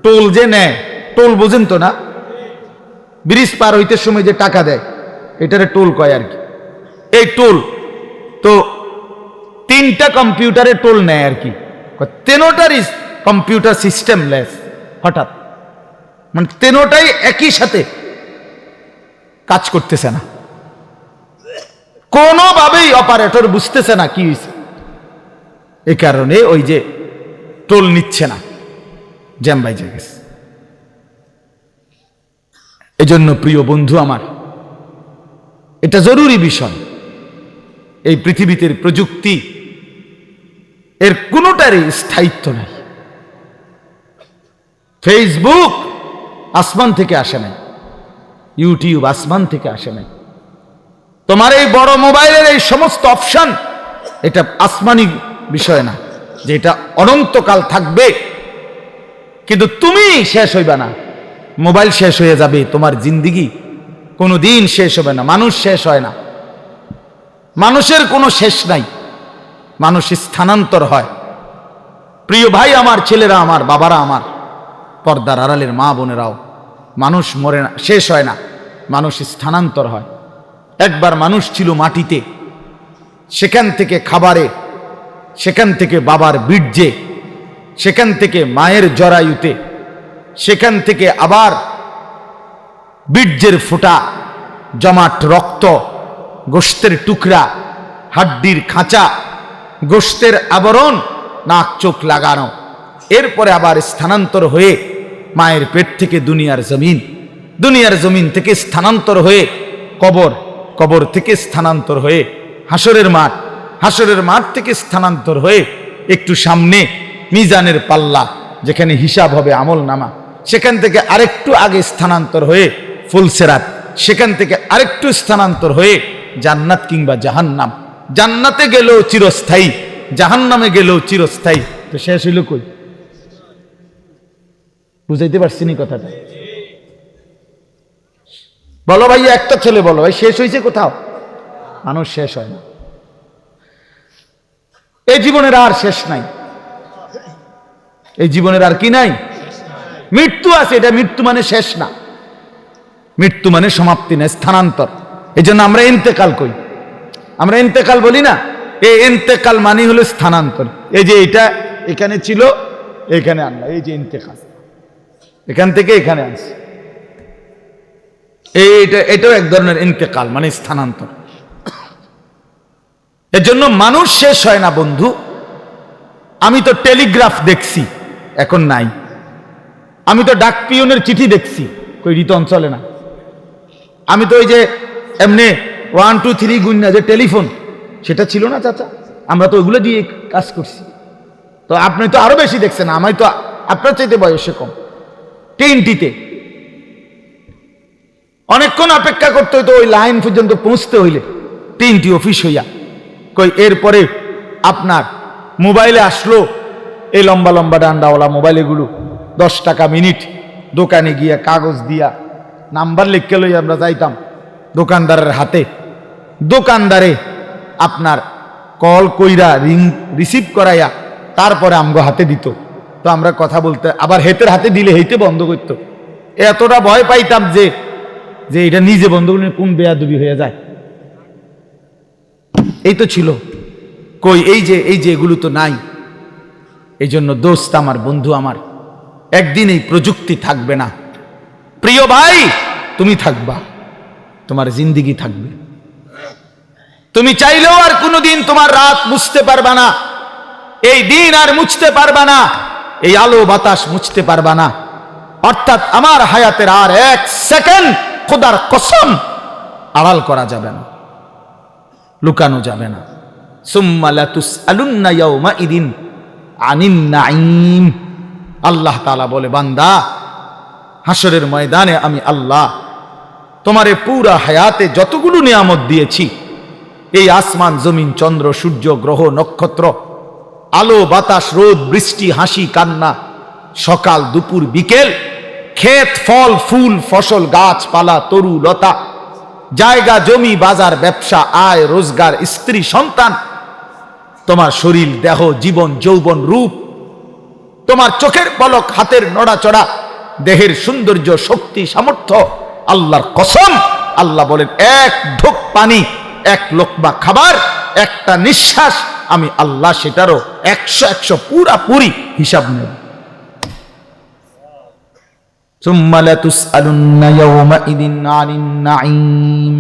টোল যে নেয়, টোল বোঝেন তো না, ব্রিজ পার হইতে সময় যে টাকা দেয় এটারে টোল কয় আর কি। এই টোল তো 3টা কম্পিউটারে টোল নেয় আর কি, তেনোটারই কম্পিউটার সিস্টেম লেস। হঠাৎ মানে তেনোটাই একই সাথে কাজ করতেছে না, কোনোভাবেই অপারেটর বুঝতেছে না কি হয়েছে। এই কারণে ওই যে টোল নিচ্ছে না, জ্যাম বাইজা গেছে। এজন্য প্রিয় বন্ধু আমার, এটা জরুরি বিষয়। এই পৃথিবীতে প্রযুক্তি এর কোনোটারই স্থায়িত্ব নাই। ফেসবুক আসমান থেকে আসে নাই, ইউটিউব আসমান থেকে আসে নাই। তোমার এই বড় মোবাইলের এই সমস্ত অপশন, এটা আসমানি বিষয় না যে এটা অনন্তকাল থাকবে, কিন্তু তুমি শেষ হইবা না। মোবাইল শেষ হয়ে যাবে, তোমার জিন্দিগি কোনোদিন শেষ হবে না। মানুষ শেষ হয় না, মানুষের কোনো শেষ নাই, মানুষ স্থানান্তর হয়। প্রিয় ভাই আমার, ছেলেরা আমার, বাবারা আমার, পর্দার আড়ালের মা বোনেরাও, মানুষ মরে না, শেষ হয় না, মানুষ স্থানান্তর হয়। একবার মানুষ ছিল মাটিতে, সেখান থেকে খাবারে, সেখান থেকে বাবার বীর্যে, সেখান থেকে মায়ের জরায়ুতে, সেখান থেকে আবার বীর্যের ফোঁটা, জমাট রক্ত, গোশতের টুকরা, হাড্ডির খাঁচা, গোশতের আবরণ, নাক চোখ লাগানো, এরপরে আবার স্থানান্তর হয়ে মায়ের পেট থেকে দুনিয়ার জমিন, দুনিয়ার জমিন থেকে স্থানান্তর হয়ে কবর, কবর থেকে স্থানান্তর হয়ে হাসরের মাঠ, হাসরের মাঠ থেকে স্থানান্তর হয়ে একটু সামনে মিজানের পাল্লা, যেখানে হিসাব হবে আমল নামা, সেখান থেকে আরেকটু আগে স্থানান্তর হয়ে ফুলসেরাত, সেখান থেকে আরেকটু স্থানান্তর হয়ে জান্নাত কিংবা জাহান্নাম। জান্নাতে গেলেও চিরস্থায়ী, জাহান্নামে গেলেও চিরস্থায়ী। তো শেষ হইল কই? বুঝাইতে পারছি নি কথাটা? বলো ভাই, একটা ছেলে বলো ভাই, শেষ হয়েছে কোথাও? মানুষ শেষ হয় না, এই জীবনের আর শেষ নাই, এই জীবনের আর কি নাই, মৃত্যু আছে। এটা মৃত্যু মানে শেষ না, মৃত্যু মানে সমাপ্তি না, স্থানান্তর। এই জন্য আমরা ইন্তেকাল কই, আমরা ইন্তেকাল বলি না, এই ইন্তেকাল মানে হলো স্থানান্তর। এই যে এটা এখানে ছিল, এখানে আনলা, এই যে ইন্তেকাল, এখান থেকে এখানে আনছে, এটাও এক ধরনের ইন্তেকাল মানে স্থানান্তর। এর জন্য মানুষ শেষ হয় না বন্ধু। আমি তো টেলিগ্রাফ দেখছি, এখন নাই। আমি তো ডাক পিয়নের চিঠি দেখছি, কই রিতন চলে না। আমি তো ওই যে এমনি 1 2 3 গুণ না, যে টেলিফোন সেটা ছিল না চাচা, আমরা তো ওগুলো দিয়ে কাজ করছি। তো আপনি তো আরো বেশি দেখছেন, আমি তো আপনার চাইতে বয়সে কম। টিনটিতে অনেকক্ষণ অপেক্ষা করতে হইতো ওই লাইন পর্যন্ত পৌঁছতে হইলে, তিনটি অফিস হইয়া। কই এরপরে আপনার মোবাইলে আসলো এই লম্বা লম্বা ডান্ডাওয়ালা মোবাইল, এগুলো 10 টাকা মিনিট। দোকানে গিয়া কাগজ দিয়া নাম্বার লিখে লই আমরা যাইতাম দোকানদারের হাতে, দোকানদারে আপনার কল কইরা রিং রিসিভ করাইয়া তারপরে আমগো হাতে দিত। তো আমরা কথা বলতে আবার হেতের হাতে দিলে হেতে বন্ধ করত। এতটা ভয় পাইতাম যে যে এটা নিজে বন্ধ করলে কোন বেয়াদবি হয়ে যায়। এই তো ছিল। কই এই যে এগুলো তো নাই। এই জন্য দোস্ত আমার, বন্ধু আমার, একদিন এই প্রযুক্তি থাকবে না। প্রিয় ভাই, তুমি থাকবা, তোমার জিন্দিগি থাকবে। তুমি চাইলেও আর কোনোদিন তোমার রাত মুছতে পারবা না, এই দিন আর মুছতে পারবা না, এই আলো বাতাস মুছতে পারবা না। অর্থাৎ আমার হায়াতের আর 1 সেকেন্ড খোদার কসম আড়াল করা যাবে না, লুকানো যাবে না। সুম্মা লাতুসআলুন্না ইয়াউমাইদিন আনিন নাঈম। আল্লাহ তাআলা বলে, বান্দা হাসরের ময়দানে আমি আল্লাহ তোমারে পুরা হায়াতে যতগুলো নিয়ামত দিয়েছি, এই আসমান জমিন চন্দ্র সূর্য গ্রহ নক্ষত্র, আলো বাতাস রোদ বৃষ্টি হাসি কান্না, সকাল দুপুর বিকেল, ক্ষেত ফল ফুল ফসল গাছপালা তরু লতা, জায়গা জমি বাজার ব্যবসা আয় রোজগার স্ত্রী সন্তান, তোমার শরীর দেহ জীবন যৌবন রূপ, তোমার চোখের পলক হাতের নড়াচড়া, দেহের সৌন্দর্য শক্তি সামর্থ্য, আল্লাহর কসম আল্লাহ বলেন, 1 ঢোক পানি 1 লোকমা খাবার একটা নিঃশ্বাস আমি আল্লাহ সেটারও 100 পুরাপুরি হিসাব নেব। সুম্মা লাতুসআলুন্না ইয়াউমাইদিন আনিন নাঈম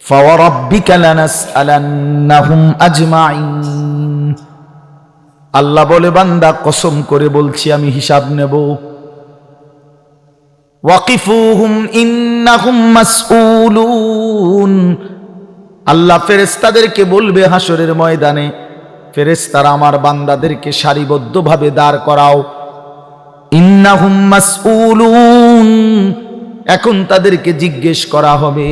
ফাওয়ারাব্বিকা লানাসআলান্নাহুম আজমাইন। আল্লাহ বলে, বান্দা কসম করে বলছি আমি হিসাব নেব। ওয়াকিফুহুম ইন্নাহুম মাসউলুন। আল্লাহ ফেরেশতাদেরকে বলবে হাসরের ময়দানে, ফেরেশতারা আমার বান্দাদেরকে সারিবদ্ধভাবে দাঁড় করাও। ইন্নাহুম মাসউলুন, এখন তাদেরকে জিজ্ঞেস করা হবে।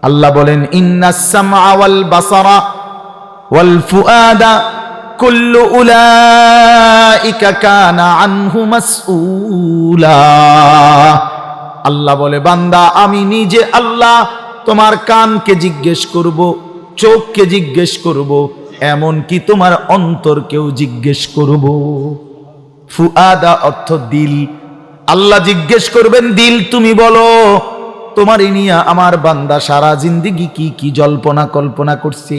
আল্লাহ বলেন, ইন্নাস সামআ ওয়াল বাসারা ওয়াল ফুআদা কুল্লু উলাইকা কানা আনহু মাসউলা। আল্লাহ বলে, বান্দা আমি নিজে আল্লাহ তোমার কানকে জিজ্ঞেস করব, চোখকে জিজ্ঞেস করব, এমন কি তোমার অন্তরকেও জিজ্ঞেস করব। ফুআদা অর্থ দিল। আল্লাহ জিজ্ঞেস করবেন, দিল তুমি বলো তোমার নিয়ে আমার বান্দা সারা জিন্দেগি কি কি জল্পনা কল্পনা করছে,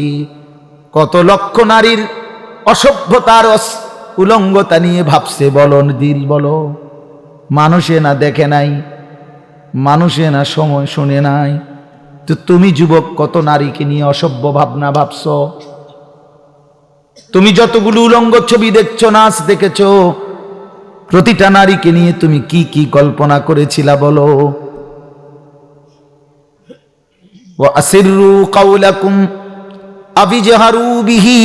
কত লক্ষ নারীর অসভ্যতার উলঙ্গতা নিয়ে ভাবছে, বলো দিল বলো। মানুষে না দেখে নাই, মানুষে না সময় শুনে নাই, তো তুমি যুবক কত নারীকে নিয়ে অসভ্য ভাবনা ভাবছ। তুমি যতগুলো উলঙ্গ ছবি দেখছো, নাচ দেখেছো, প্রতিটা নারীকে নিয়ে তুমি কি কি কল্পনা করেছিলা বলো। ওয়া আসিররু কাওলাকুম আবিজহারু বিহি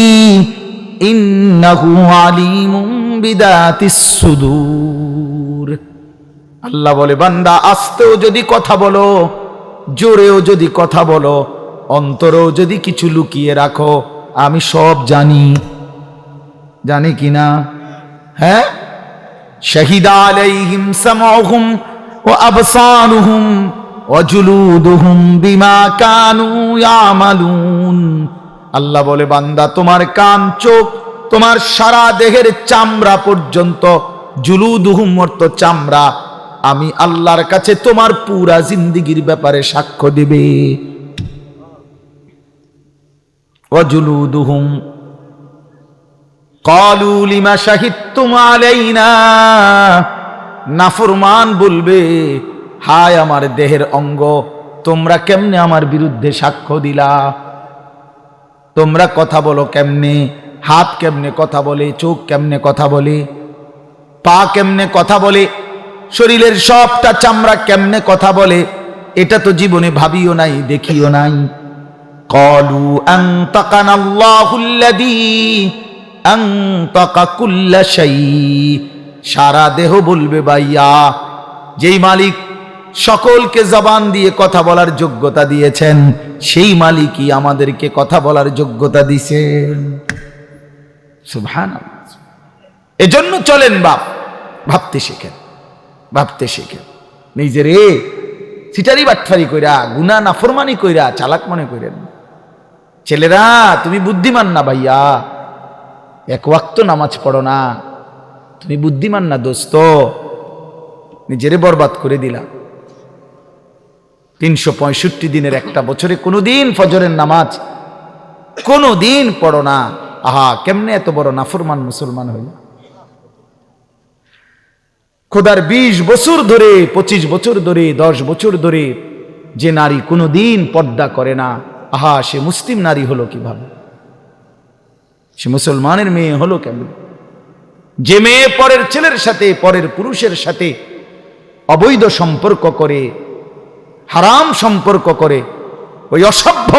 ইন্নাহু আলিমুম বিদাতিস সুদূর। আল্লাহ বলে, বান্দা আস্তেও যদি কথা বলো, জোরেও যদি কথা বলো, অন্তরেও যদি কিছু লুকিয়ে রাখো, আমি সব জানি। জানি কিনা? হ্যাঁ। শাহিদা আলাইহিম সামউহুম ওয়া আবসারুহুম ওয়া জুলুদুহুম বিমা কানু ইয়ামালুন। আল্লাহ বলে, বান্দা তোমার কান চোখ তোমার সারা দেহের চামড়া পর্যন্ত, জুলুদুহুম অর্থ চামড়া, আমি আল্লাহর কাছে তোমার পুরা জিন্দেগীর ব্যাপারে সাক্ষ্য দিবে। ওয়া জুলুদুহুম ক্বালু লিমা শাহিদতুম আলাইনা। নাফরমান বলবে, হায় আমার দেহের অঙ্গ, তোমরা কেমনে আমার বিরুদ্ধে সাক্ষ্য দিলা? তোমরা কথা বলো কেমনে? হাত কেমনে কথা বলে, চোখ কেমনে কথা বলে, পা কেমনে কথা বলে, শরীরের সবটা চামড়া কেমনে কথা বলে, এটা তো জীবনে ভাবিও নাই, দেখিও নাই। ক্বালু আনতাকানাল্লাহুল্লাযী আনতাকা কুল্লা শাই। সারা দেহ বলবে ভাইয়া, যেই মালিক সকলকে জবান দিয়ে কথা বলার যোগ্যতা দিয়েছেন, সেই মালিকই আমাদেরকে কথা বলার যোগ্যতা দিয়েছেন। সুবহানাল্লাহ। এজন্য চলেন বাপ, ভাবতে শেখেন, ভাবতে শেখেন। নিজের সিটারি বাটফারি কইরা, গুনাহ নাফরমানি কইরা চালাক মনে করেন। ছেলেরা তুমি বুদ্ধিমান না ভাইয়া, এক ওয়াক্ত নামাজ পড়ো না, তুমি বুদ্ধিমান না দোস্ত, নিজেরে বরবাদ করে দিলা। 365 দিনের একটা বছরে কোনোদিন ফজরের নামাজ কোনোদিন পড়ো না। আহা, কেমনে এত বড় নাফরমান মুসলমান হইল। খোদার 20 বছর ধরে, 25 বছর ধরে, 10 বছর ধরে যে নারী কোনোদিন পর্দা করে না, আহা, সে মুসলিম নারী হলো কিভাবে? সে মুসলমানের মেয়ে হলো কেমন? যে মেয়ে পরের ছেলের সাথে, পরের পুরুষের সাথে অবৈধ সম্পর্ক করে, হারাম সম্পর্ক করে, ওই অসভ্য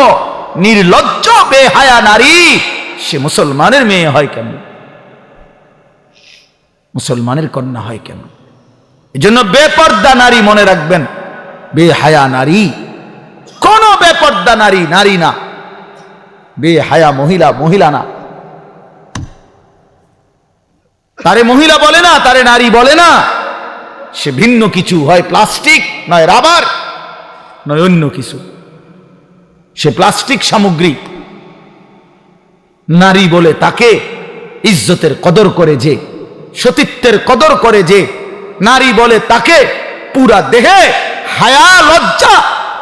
নির্লজ্জ বেহায়া নারী সে মুসলমানের মেয়ে হয় কেন? মুসলমানের কন্যা হয় কেন? এজন্য বেপর্দা নারী মনে রাখবেন, বেহায়া নারী কোন বেপর্দা নারী নারী না, বেহায়া মহিলা মহিলা না। তারে মহিলা বলে না, তারে নারী বলে না, সে ভিন্ন কিছু, হয় প্লাস্টিক, নয় রাবার, নয় অন্য কিছু। সে প্লাস্টিক সামগ্রী। নারী বলে তাকে ইজ্জতের কদর করে যে, সতীত্বের কদর করে যে, নারী বলে তাকে পুরা দেহে হায়া লজ্জা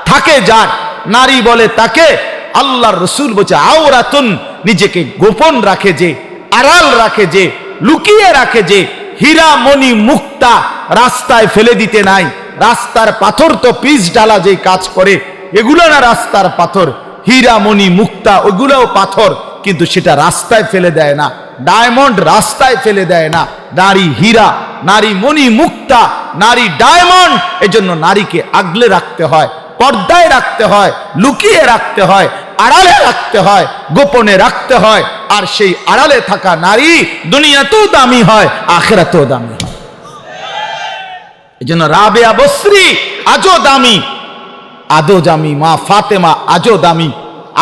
থাকে যার, নারী বলে তাকে আল্লাহর রাসূল বলছে আওরাতুন, নিজেকে গোপন রাখে যে, আড়াল রাখে যে, লুকিয়ে রাখে যে, হীরা মণি মুক্তা রাস্তায় ফেলে দিতে নাই। রাস্তার পাথর তো পিচ ডালা যে কাজ করে, এগুলো না রাস্তার পাথর। হীরা মণি মুক্তা ওগুলোও পাথর, কিন্তু সেটা রাস্তায় ফেলে দেয় না। ডায়মন্ড রাস্তায় ফেলে দেয় না। নারী হীরা, নারী মণি মুক্তা, নারী ডায়মন্ড। এজন্য নারীকে আগলে রাখতে হয়, পর্দায় রাখতে হয়, লুকিয়ে রাখতে হয়, আড়ালে রাখতে হয়, গোপনে রাখতে হয়। আর সেই আড়ালে থাকা নারী দুনিয়াতেও দামি হয়, আখিরাতেও দামি হয়। এজন্য রাবেয়া বসরি আজও দামি, আদো দামি, মা ফাতেমা আজও দামি,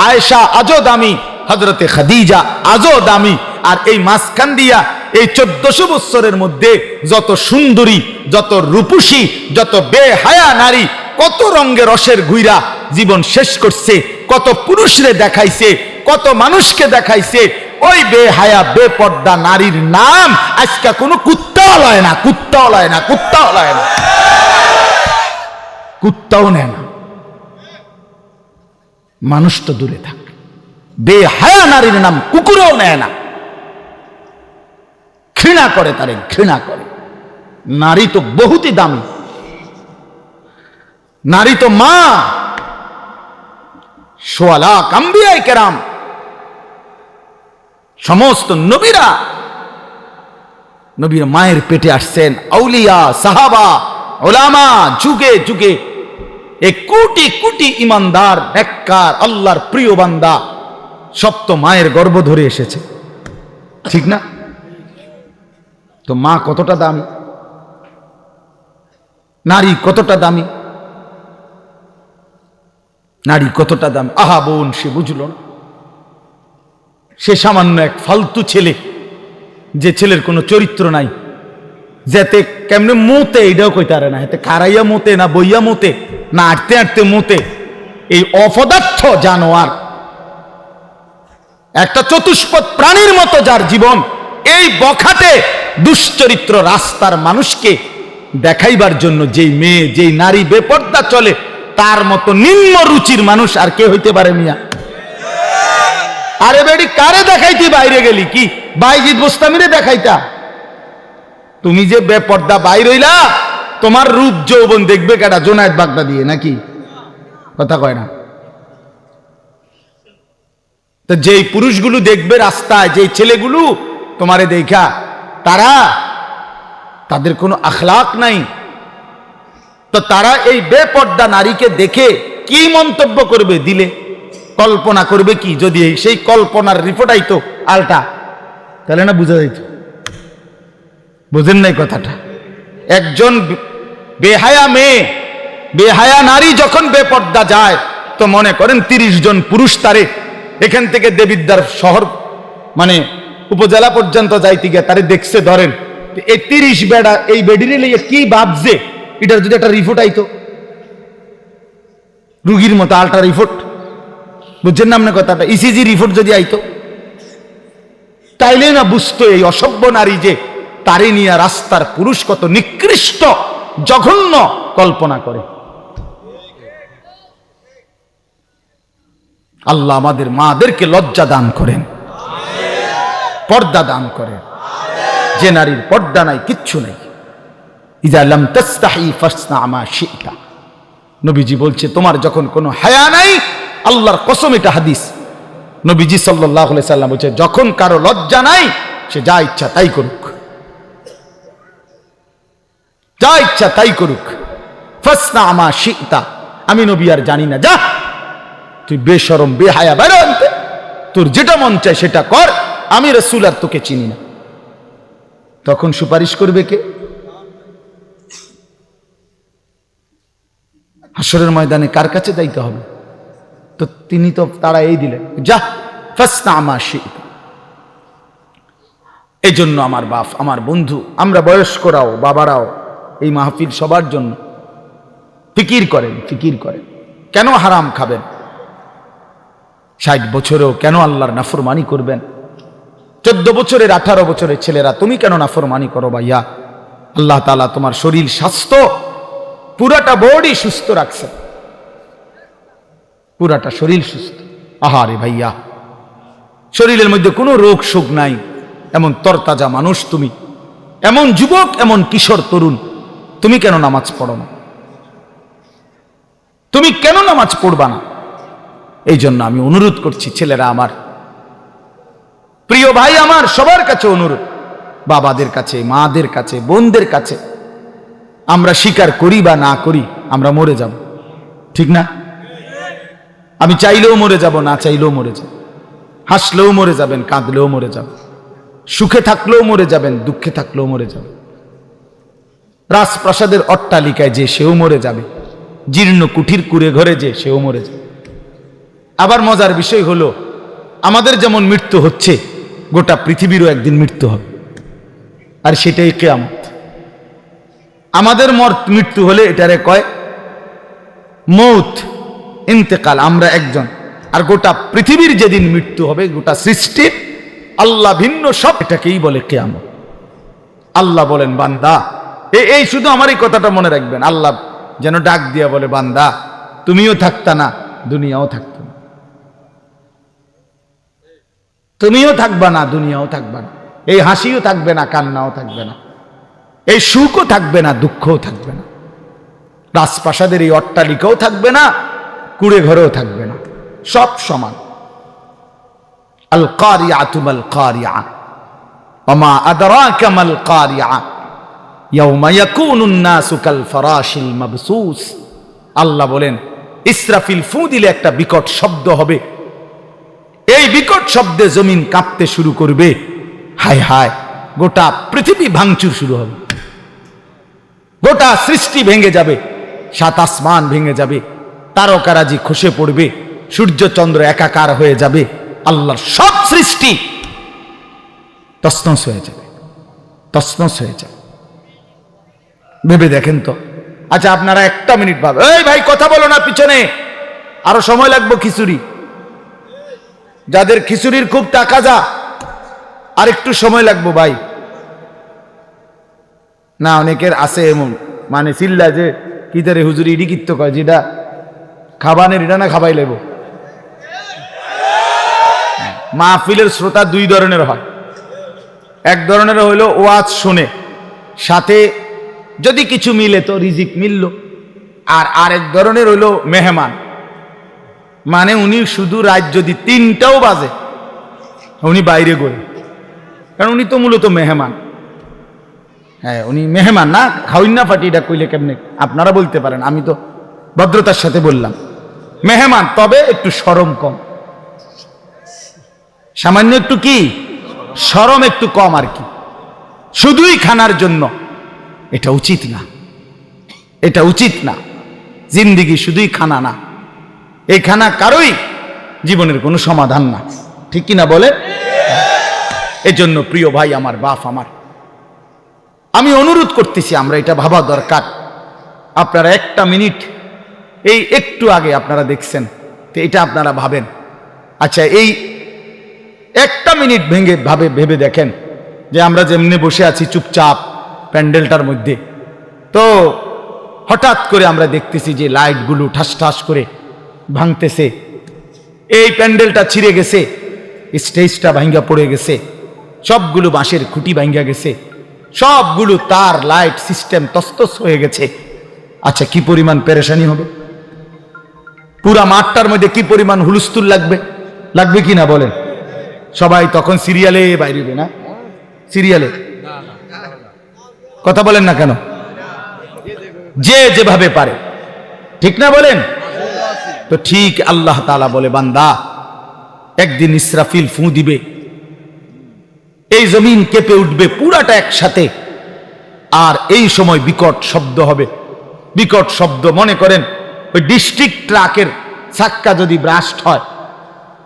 আয়েশা আজও দামি, হযরতে খাদিজা আজও দামি। আর এই মাঝখান দিয়া এই 1400 বছরের মধ্যে যত সুন্দরী, যত রূপসী, যত বেহায়া নারী কত রঙের রসের ঘুইরা জীবন শেষ করছে, কত পুরুষরে দেখাইছে, কত মানুষকে দেখাইছে। ওই বেহায়া বেপর্দা নারীর নাম আজকে কোনো কুত্তাও লয় না, কুত্তাও লয় না, কুত্তাও লয় না, কুত্তাও নেয় না। মানুষ তো দূরে থাক, বেহায়া নারীর নাম কুকুরও নেয় না, ঘৃণা করে, তারে ঘৃণা করে। নারী তো বহুতই দামি, নারী তো মা। সোয়া লাখ আম্বিয়ায়ে কেরাম, সমস্ত নবীরা নবীর মায়ের পেটে আসছেন। আউলিয়া, সাহাবা, ওলামা, যুগে যুগে এক কোটি কোটি ইমানদার, নেককার, আল্লাহর প্রিয় বান্দা সব তো মায়ের গর্ভ ধরে এসেছে, ঠিক না? তো মা কতটা দামি, নারী কতটা দামি, নারী কতটা দামি। আহা বোন, সে বুঝল না। সে সামান্য এক ফালতু ছেলে, যে ছেলের কোনো চরিত্র নাই, যেতে কেমনে মোতে এটাও কইতে পারে না, এতে খারাইয়া মোতে না বইয়া মোতে না আটতে আটতে মোতে। এই অপদার্থ জানোয়ার, একটা চতুষ্পদ প্রাণীর মতো যার জীবন, এই বখাটে দুশ্চরিত্র রাস্তার মানুষকে দেখাইবার জন্য যেই মেয়ে, যেই নারী বেপর্দা চলে, তার মতো নিম্ন রুচির মানুষ আর কে হইতে পারে মিয়া? আরে বেডি, কারে দেখাইতি বাইরে গেলি? কি বাইজিদ বোস্তামিরে দেখাইতা? তুমি যে বেপর্দা বাইর হইলা, তোমার রূপ যৌবন দেখবে কেডা? জোনায়েদ বাগদা দিয়ে নাকি? কথা কয় না তো। যেই পুরুষগুলো দেখবে রাস্তায়, যেই ছেলেগুলো তোমারে দেখা, তাদের কোনো আখলাক নাই, তো তারা এই বেপর্দা নারীকে দেখে কি মন্তব্য করবে দিলে, কল্পনা করবে কি? যদি সেই কল্পনার রিপোর্ট আইতো আলটা, তাহলে না বুঝা যাইত। বুঝেন নাই কথাটা? একজন বেহায়া মেয়ে, বেহায়া নারী যখন বেপর্দা যায়, তো মনে করেন 30 জন পুরুষ তারে এখান থেকে দেবিদ্বার শহর মানে উপজেলা পর্যন্ত যাইতে গিয়ে তারে দেখছে, ধরেন এই 30 বেড়া এই বেডিরে লইয়া কি ভাবছে, এটার যদি একটা রিপোর্ট আইতো, রুগীর মতো আল্ট্রা রিপোর্ট, বুঝছেন না আপনার কথাটা? ইসিজি রিপোর্ট যদি আইতো, তাইলে না বুঝতো এই অসভ্য নারী যে তারে নিয়ে রাস্তার পুরুষ কত নিকৃষ্ট জঘন্য কল্পনা করে। আল্লাহ আমাদের মাদেরকে লজ্জা দান করেন, পর্দা দান করেন। যে নারীর পর্দা নাই, কিচ্ছু নাই। ইযা লাম তাস্তাহি ফাসনা মা শি'তা, নবীজি বলছে তোমার যখন কোনো হায়া নাই, আল্লাহর কসম এটা হাদিস, নবীজি সাল্লাল্লাহু আলাইহি সাল্লাম বলছে যখন কারো লজ্জা নাই, সে যা ইচ্ছা তাই করুক, যা ইচ্ছা তাই করুক। ফাসনা মা শি'তা, আমি নবী আর জানি না, যা তুই বেশরম বেহায়া বেরো, তোর যেটা মন চায় সেটা কর, আমি রাসূল আর তোকে চিনি না। তখন সুপারিশ করবে কে? হাসরের ময়দানে কার কাছে যাইতে হবে? তো তিনি তো তারা এই দিলেন, যা ফাসনা মা শি'তা। এই জন্য আমার বাপ, আমার বন্ধু, আমরা বয়স্করাও বাবারাও এই মাহফিল সবার জন্য ফিকির করেন, ফিকির করেন। কেন হারাম খাবেন? 60 বছরেও কেন আল্লাহর নাফরমানি করবেন? 14 বছরের 18 বছরের ছেলেরা তুমি কেন নাফরমানি করো ভাইয়া? আল্লাহ তাআলা তোমার শরীর স্বাস্থ্য পুরাটা বডি সুস্থ রাখছে, পুরাটা শরীর সুস্থ। আহারে ভাইয়া, শরীরের মধ্যে কোনো রোগ শোক নাই, এমন তরতাজা মানুষ তুমি, এমন যুবক, এমন কিশোর তরুণ, তুমি কেন নামাজ পড়ো না? তুমি কেন নামাজ পড়বা না? এই জন্য আমি অনুরোধ করছি, ছেলেরা আমার, প্রিয় ভাই আমার, সবার কাছে অনুরোধ, বাবাদের কাছে, মাদের কাছে, বোনদের কাছে, আমরা স্বীকার করি বা না করি, আমরা মরে যাব, ঠিক না? আমি চাইলেও মরে যাব, না চাইলেও মরে যাব। হাসলেও মরে যাবেন, কাঁদলেও মরে যাবেন, সুখে থাকলেও মরে যাবেন, দুঃখে থাকলেও মরে যাবেন। রাজপ্রাসাদের অট্টালিকায় যে সেও মরে যাবে, জীর্ণ কুঠির কুড়ে ঘরে যে সেও মরে যাবে। আবার মজার বিষয় হলো, আমাদের যেমন মৃত্যু হচ্ছে, গোটা পৃথিবীরও একদিন মৃত্যু হবে, আর সেটাই কিয়ামত। আমাদের মৃত্যু হলে এটারে কয় মৌত, ইন্তেকাল, আমরা একজন। আর গোটা পৃথিবীর যেদিন মৃত্যু হবে, গোটা সৃষ্টির, আল্লাহ ভিন্ন সব, এটাকেই বলে কিয়ামত। আল্লাহ বলেন, বান্দা, এই শুধু আমার এই কথাটা মনে রাখবেন, আল্লাহ যেন ডাক দিয়া বলে, বান্দা তুমিও থাকতা না, দুনিয়াও থাকতো না, তুমিও থাকবা না, দুনিয়াও থাকবা না, এই হাসিও থাকবে না, কান্নাও থাকবে না, এই সুখও থাকবে না, দুঃখও থাকবে না, রাজপ্রাসাদের এই অট্টালিকাও থাকবে না, কুড়ে ঘরেও থাকবে না, সব সমান। আল কারিআতু মাল কারিআ ওয়া মা আদরাকা মাল কারিআ ইয়াওমা ইয়াকুনুন নাসু কাল ফারাশিল মাবসুস। আল্লাহ বলেন, ইসরাফিল ফু দিলে একটা বিকট শব্দ হবে, এই বিকট শব্দে জমিন কাঁপতে শুরু করবে, হায় হায়, গোটা পৃথিবী ভাঙচুর শুরু হবে, গোটা সৃষ্টি ভেঙে যাবে, 7 আসমান ভেঙে যাবে, তারকারাজি খসে পড়বে, সূর্য চন্দ্র একাকার হয়ে যাবে, আল্লাহর সব সৃষ্টি তছনছ হয়ে যাবে, তছনছ হয়ে যাবে। ভেবে দেখেন তো। আচ্ছা, আপনারা একটা মিনিট ভাবে, এই ভাই কথা বলো না পিছনে, আরো সময় লাগবে খিচুড়ি, যাদের খিচুড়ির খুব টাকা যা, আর একটু সময় লাগবে ভাই। না, অনেকের আছে এমন, মানে চিল্লা যে কি তারে হুজুরি ইডি কিত্ত কয়, যেটা খাবানের এটা না খাবাই লেব। মাহফিলের শ্রোতা 2 ধরনের হয়, এক ধরনের হইলো ওয়াজ শুনে, সাথে যদি কিছু মিলে তো রিজিক মিলল, আর আরেক ধরনের হইলো মেহমান, মানে উনি শুধু রাত যদি 3টাও বাজে উনি বাইরে গড়ে, কারণ উনি তো মূলত মেহমান। হ্যাঁ উনি মেহমান না, খাওয়িন না ফাটি, এটা কইলে কেমনে আপনারা বলতে পারেন, আমি তো ভদ্রতার সাথে বললাম মেহমান, তবে একটু শরম কম, সামান্য একটু কি শরম একটু কম আর কি, শুধুই খানার জন্য, এটা উচিত না, এটা উচিত না। জিন্দিগি শুধুই খানা না, এই খানা কারোই জীবনের কোনো সমাধান না, ঠিক কিনা বলে? এজন্য প্রিয় ভাই আমার, বাপ আমার, আমি অনুরোধ করতেছি, আমরা এটা ভাবা দরকার। আপনারা একটা মিনিট, এই একটু আগে আপনারা দেখছেন, তো এটা আপনারা ভাবেন, আচ্ছা এই একটা মিনিট ভেবে দেখেন যে আমরা যেমনি বসে আছি চুপচাপ প্যান্ডেলটার মধ্যে, তো হঠাৎ করে আমরা দেখতেছি যে লাইটগুলো ঠাস ঠাস করে ভাঙতেছে, এই প্যান্ডেলটা ছিঁড়ে গেছে, স্টেজটা ভাঙ্গা পড়ে গেছে, সবগুলো বাঁশের খুঁটি ভাঙ্গা গেছে, সবগুলো তার লাইট সিস্টেম তস্তস হয়ে গেছে। আচ্ছা কি পরিমাণ পেরেশানি হবে, পুরা মাঠটার মধ্যে কি পরিমাণ হুলস্থুল লাগবে, লাগবে কি না বলেন? সবাই তখন সিরিয়ালে বাইরে, না সিরিয়ালে, কথা বলেন না কেন? যে যেভাবে পারে, ঠিক না বলেন? তো ঠিক আল্লাহ তাআলা বলে, বান্দা একদিন ইসরাফিল ফু দিবে, এই জমিন কেঁপে উঠবে পুরাটা একসাথে, আর এই সময় বিকট শব্দ হবে, বিকট শব্দ, মনে করেন ওই ডিস্ট্রিক্ট ট্রাকের চাক্কা যদি ব্রাস্ট হয়,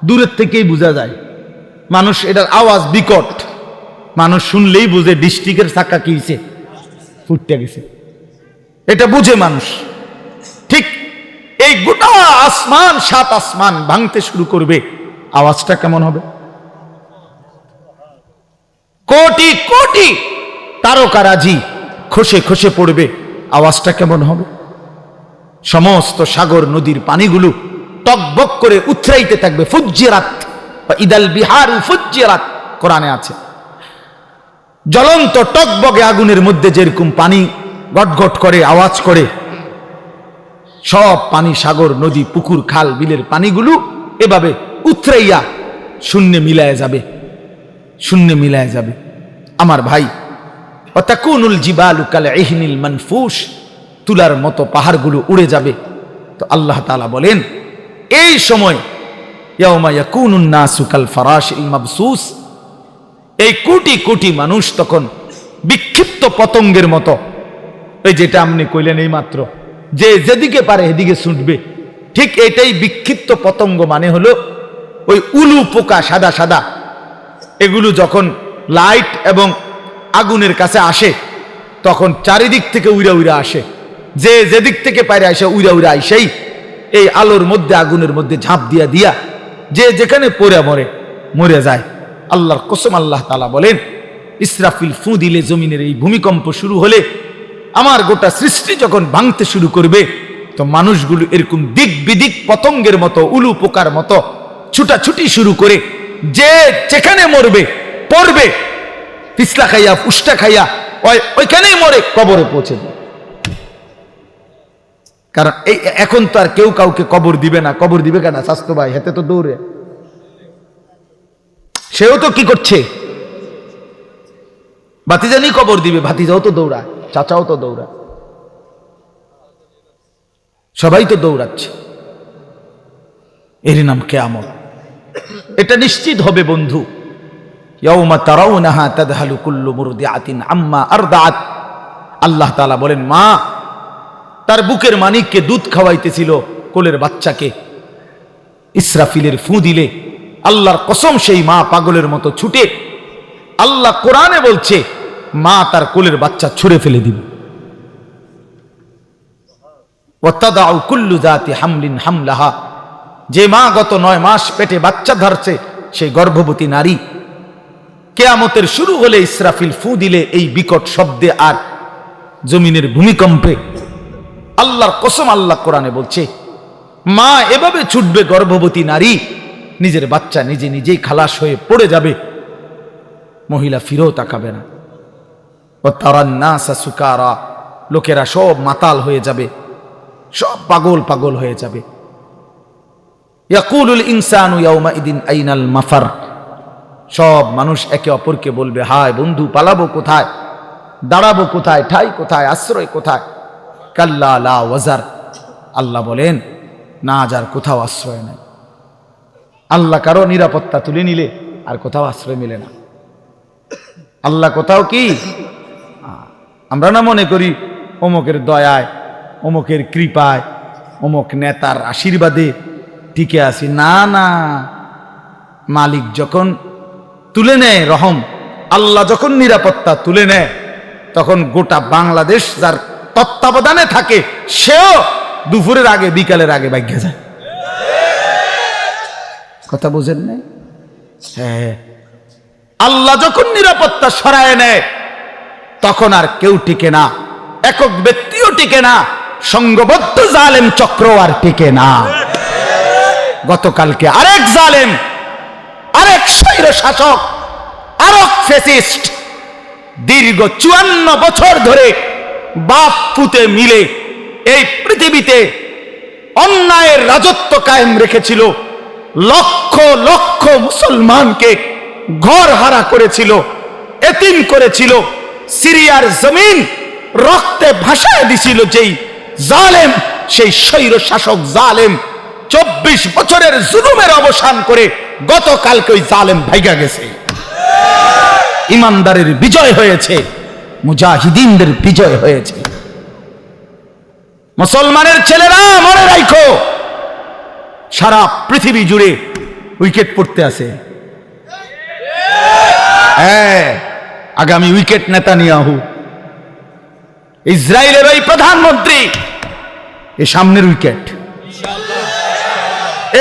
দূরের থেকেই বোঝা যায়, মানুষ এটার আওয়াজ বিকট, মানুষ শুনলেই বুঝে ডিস্ট্রিক্টের চাক্কা কি হয়েছে, ফুটতে গেছে, এটা বুঝে মানুষ। ঠিক এই গোটা আসমান, 7 আসমান ভাঙতে শুরু করবে, আওয়াজটা কেমন হবে? কোটি কোটি তারকারাজি খসে খসে পড়বে, আওয়াজটা কেমন হবে? সমস্ত সাগর নদীর পানিগুলো টকবক করে উথরাইতে থাকবে, ফুজ্জিরাত বা ইদাল বিহারু ফুজ্জিরাত কোরআনে আছে। জ্বলন্ত টকবগে আগুনের মধ্যে যেরকম পানি গটগট করে আওয়াজ করে, সব পানি, সাগর নদী পুকুর খাল বিলের পানিগুলো এভাবে উথরাইয়া শূন্যে মিলায় যাবে, শূন্যে মিলায় যাবে। আমার ভাই, ওয়াতাকুনুল জিবালু কাল ইহনিল মানফুস, তুলার মতো পাহাড়গুলো উড়ে যাবে। তো আল্লাহ তাআলা বলেন, এই সময় ইয়াউমা ইয়াকুনুন নাসু কাল ফারাশিল মাবসুস, এই কোটি কোটি মানুষ তখন বিক্ষিপ্ত পতঙ্গের মতো, এই যেটা আপনি কইলেন এই মাত্র, যে যেদিকে পারে এদিকে ছুটবে, ঠিক এটাই বিক্ষিপ্ত পতঙ্গ, মানে হলো ওই উলু পোকা সাদা সাদা, এগুলো যখন লাইট এবং আগুনের কাছে আসে তখন চারিদিক থেকে উইরা উইরা আসে, যে যেদিক থেকে পারে আসে উইরা উইরা আইসেই এই আলোর মধ্যে আগুনের মধ্যে ঝাঁপ দিয়া দিয়া যে যেখানে পড়ে মরে যায়। আল্লাহর কসম, আল্লাহ তাআলা বলেন, ইসরাফিল ফু দিলে, জমিনের এই ভূমিকম্প শুরু হলে, আমার গোটা সৃষ্টি যখন ভাঙতে শুরু করবে, তো মানুষগুলো এরকম দিক বিদিক পতঙ্গের মতো, উলু পোকার মতো ছুটাছুটি শুরু করে, যে যেখানে মরবে পড়বে, পিছলা খাইয়া ফুসটা খাইয়া ওইখানেই মরে কবরে পৌঁছে দেবে। কারণ এই এখন তো আর কেউ কাউকে কবর দিবে না, কবর দিবে কেন? স্বাস্থ্য ভাই হাতে তো দৌড়ে, সেও তো কি করছে, ভাতিজানি কবর দিবে, ভাতিজাও তো দৌড়ায়, চাচাও তো দৌড়ায়, সবাই তো দৌড়াচ্ছে, এর নাম কিয়ামত। এটা নিশ্চিত হবে বন্ধু। ইয়াউমা তারাউনাহা তাদহালু কুল্লু মুরদিআতিন আম্মা আরদাআত, আল্লাহ তাআলা বলেন, মা তার বুকের মানিককে দুধ খাওয়াইতেছিল, কোলের বাচ্চাকে, ইসরাফিলের ফু দিলে আল্লাহর কসম সেই মা পাগলের মতো ছুটে, আল্লাহ কোরআনে বলছে, মা তার কোলের বাচ্চা ছুঁড়ে ফেলে দিবে। ওয়াতাদাউ কুল্লু যাতি হামলিন হামলাহা, যে মা গত 9 মাস পেটে বাচ্চা ধরছে, সেই গর্ভবতী নারী কিয়ামতের শুরু হলে ইসরাফিল ফু দিলে এই বিকট শব্দে আর জমিনের ভূমিকম্পে, আল্লাহর কসম, আল্লাহ কোরআনে বলছে, মা এভাবে ছুটবে, গর্ভবতী নারী নিজের বাচ্চা নিজে নিজেই খালাস হয়ে পড়ে যাবে, মহিলা ফিরেও তাকাবে না। ও তারান নাসা সুকারা, লোকেরা সব মাতাল হয়ে যাবে, সব পাগল পাগল হয়ে যাবে। ইয়াকুলুল ইনসানু ইয়াউমাইদিন আইনাল মাফার, সব মানুষ একে অপরকে বলবে, হায় বন্ধু, পালাবো কোথায়? দাঁড়াবো কোথায়, ঠাই কোথায়, আশ্রয় কোথায়? কাল্লা লা ওয়াজার, আল্লাহ বলেন না, যার কোথাও আশ্রয় নাই। আল্লাহ কারো নিরাপত্তা তুলে নিলে আর কোথাও আশ্রয় মিলে না। আল্লাহ কোথাও কি, আমরা না মনে করি অমুকের দয়ায়, অমুকের কৃপায়, অমুক নেতার আশীর্বাদে টিকে আছি। না না, মালিক যখন তুলে নেয় রহম, আল্লাহ যখন নিরাপত্তা তুলে নেয়, তখন গোটা বাংলাদেশ যার তত্ত্বাবধানে থাকে সেও দুপুরের আগে বিকালের আগে ভাগ্যে যায়। কথা বুঝেন নাই? হ্যাঁ, আল্লাহ যখন নিরাপত্তা সরায় নেয় তখন আর কেউ টিকে না, একক ব্যক্তিও টিকে না, সংঘবদ্ধ জালেম চক্র আর টিকে না। গতকালকে আরেক জালেম, আরেক স্বৈর শাসক, আরেক ফ্যাসিস্ট দীর্ঘ 54 বছর ধরে বাপ পুতে মিলে এই পৃথিবীতে অন্যায়ের রাজত্ব কায়েম রেখেছিল। লক্ষ লক্ষ মুসলমানকে ঘর হারা করেছিল, এতিম করেছিল, সিরিয়ার জমিন রক্তে ভাসায় দিছিল। যেই জালেম, সেই স্বৈর শাসক জালেম 24 বছরের জুলুমের অবসান করে গতকালকে ওই জালেম ভাইগা গেছে। ইমানদারের বিজয় হয়েছে, মুজাহিদিনদের বিজয় হয়েছে। মুসলমানের ছেলেরা মনে রাখো, সারা পৃথিবী জুড়ে উইকেট পড়তে আছে। হ্যাঁ, আগামী উইকেট নেতানিয়াহু, ইসরায়েলের ওই প্রধানমন্ত্রী, এই সামনের উইকেট,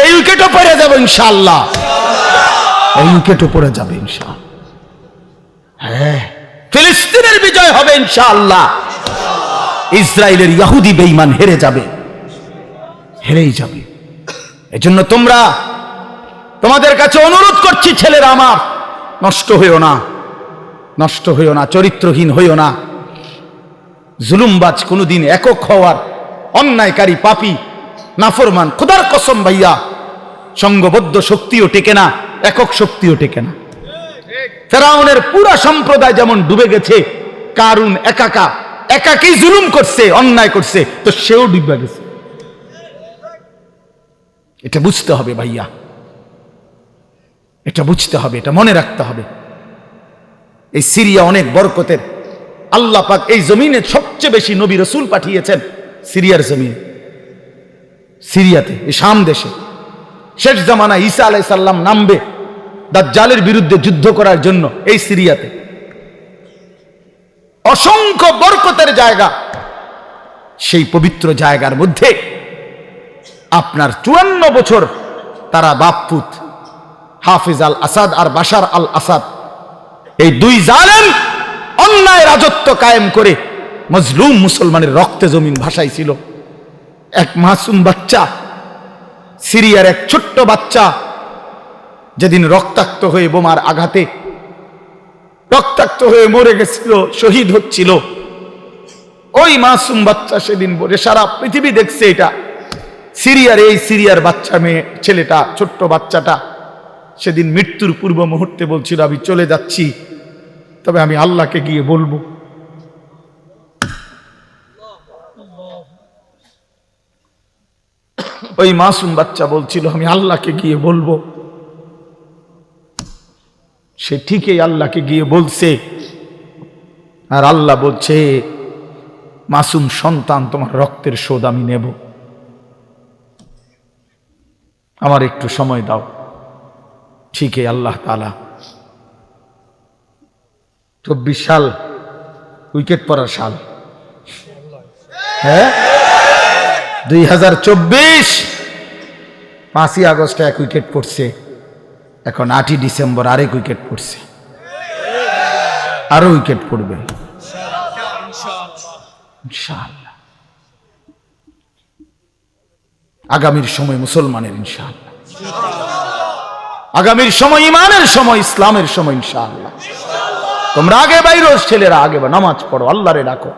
এই উইকেটও পড়ে যাবে ইনশাআল্লাহ, এই উইকেটও পড়ে যাবে ইনশাআল্লাহ। হ্যাঁ, ফিলিস্তিনের বিজয় হবে ইনশাআল্লাহ। ইসরায়েলের ইহুদি বেঈমান হেরে যাবে, হেরেই যাবে। এজন্য তোমাদের কাছে অনুরোধ করছি, ছেলেরা আমার, নষ্ট হইও না, নষ্ট হইও না, চরিত্রহীন হইও না। জুলুমবাজ কোনদিন একক হওয়ার, অন্যায়কারী পাপী নাফরমান, খোদার কসম ভাইয়া, সংঘবদ্ধ শক্তিও টেকে না, একক শক্তিও টেকে না। ফেরাউনের পুরা সম্প্রদায় যেমন ডুবে গেছে, কারুন একাকী জুলুম করছে, অন্যায় করছে, তো সেও ডুবে গেছে। এটা বুঝতে হবে ভাইয়া, এটা বুঝতে হবে, এটা মনে রাখতে হবে। এই সিরিয়া অনেক বরকতের, আল্লাহ পাক এই জমিনে সবচেয়ে বেশি নবী রাসূল পাঠিয়েছেন সিরিয়ার জমিনে, সিরিয়াতে, এই শাম দেশে। শেষ জামানায় ঈসা আলাইহিস সালাম নামবে দাজ্জালের বিরুদ্ধে যুদ্ধ করার জন্য এই সিরিয়াতে। অসংখ্য বরকতের জায়গা, সেই পবিত্র জায়গার মধ্যে আপনার 54 বছর তারা বাপপুত, হাফিজ আল আসাদ আর বাশার আল আসাদ, এই দুই জালেম অন্যায় রাজত্ব কায়েম করে মজলুম মুসলমানের রক্তে জমিন ভাসাইছিল। এক মাসুম বাচ্চা, সিরিয়ার এক ছোট্ট বাচ্চা, যেদিন রক্তাক্ত হয়ে বোমার আঘাতে রক্তাক্ত হয়ে মরে গেছিল, শহীদ হচ্ছিল, ওই মাসুম বাচ্চা সেদিন বলে সারা পৃথিবী দেখছে এটা। সিরিয়ার বাচ্চা মেয়ে ছেলেটা, ছোট্ট বাচ্চাটা সেদিন মৃত্যুর পূর্ব মুহূর্তে বলছিল, আমি চলে যাচ্ছি, তবে আমি আল্লাহকে গিয়ে বলবো। ওই মাসুম বাচ্চা বলছিল, আমি আল্লাহকে গিয়ে বলবো। সে ঠিকই আল্লাহকে গিয়ে বলছে, আর আল্লাহ বলছে, মাসুম সন্তান, তোমার রক্তের শোধ আমি নেব, আমার একটু সময় দাও। ঠিকই আল্লাহ তাআলা 24 সাল উইকেট পড়ার সাল, হ্যাঁ 2024 5ই আগস্টে এক উইকেট পড়ছে, এখন 8ই ডিসেম্বর আরেক উইকেট পড়ছে, আরো উইকেট পড়বে ইনশাআল্লাহ। আগামীর সময় মুসলমানের ইনশাআল্লাহ, আগামীর সময় ইমানের সময়, ইসলামের সময় ইনশাআল্লাহ। তোমরা আগে বাইরো, ছেলেরা আগে নামাজ পড়ো, আল্লাহরে ডাকো,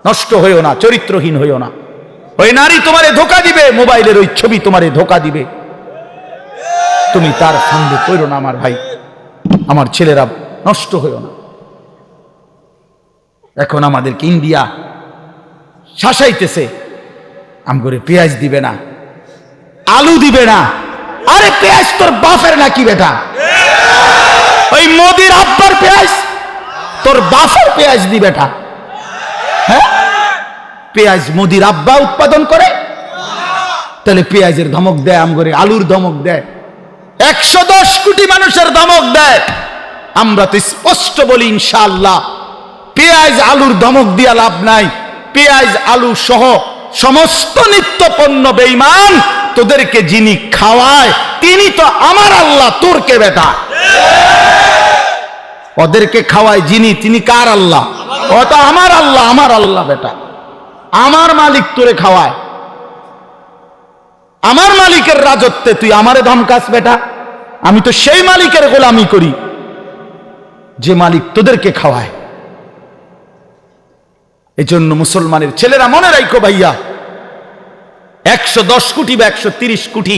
নষ্ট হইও না, চরিত্রহীন হইও না। ওই নারী তোমারে ধোকা দিবে, মোবাইলের ওই ছবি তোমারে ধোকা দিবে, তুমি তার ফান্দে পড়ো না আমার ভাই, আমার ছেলেরা, নষ্ট হইও না। এখন আমাদেরকে ইন্ডিয়া শাসাইতেছে, আমগরে পেঁয়াজ দিবে না, আলু দিবে না। আরে পেঁয়াজ তোর বাপের নাকি বেটা? ওই মোদির আব্বার পেঁয়াজ তোর বাপের পেঁয়াজ দি বেটা? হ্যাঁ, পেঁয়াজ মোদির আব্বা উৎপাদন করে, তাহলে পেঁয়াজের ধমক দেয়, আমগরে আলুর ধমক দেয়, 110 কোটি মানুষের ধমক দেয়। আমরা তো স্পষ্ট বলি ইনশাআল্লাহ পেঁয়াজ আলুর ধমক দিয়া লাভ নাই। পেঁয়াজ আলু সহ সমস্ত নিত্য পণ্য বেঈমান, তোদেরকে যিনি খাওয়ায় তিনি তো আমার আল্লাহ, তোর কে বেটা? ওদেরকে খাওয়ায় যিনি, তিনি কার আল্লাহ? ওটা আমার আল্লাহ, আমার আল্লাহ বেটা, আমার মালিক তোরে খাওয়ায়। আমার মালিকের রাজত্বে তুই আমারে ধমকাস বেটা? আমি তো সেই মালিকের গোলামি করি যে মালিক তোদেরকে খাওয়ায়। এই জন্য মুসলমানের ছেলেরা মনে রাখো ভাইয়া, 110 কোটি বা 130 কোটি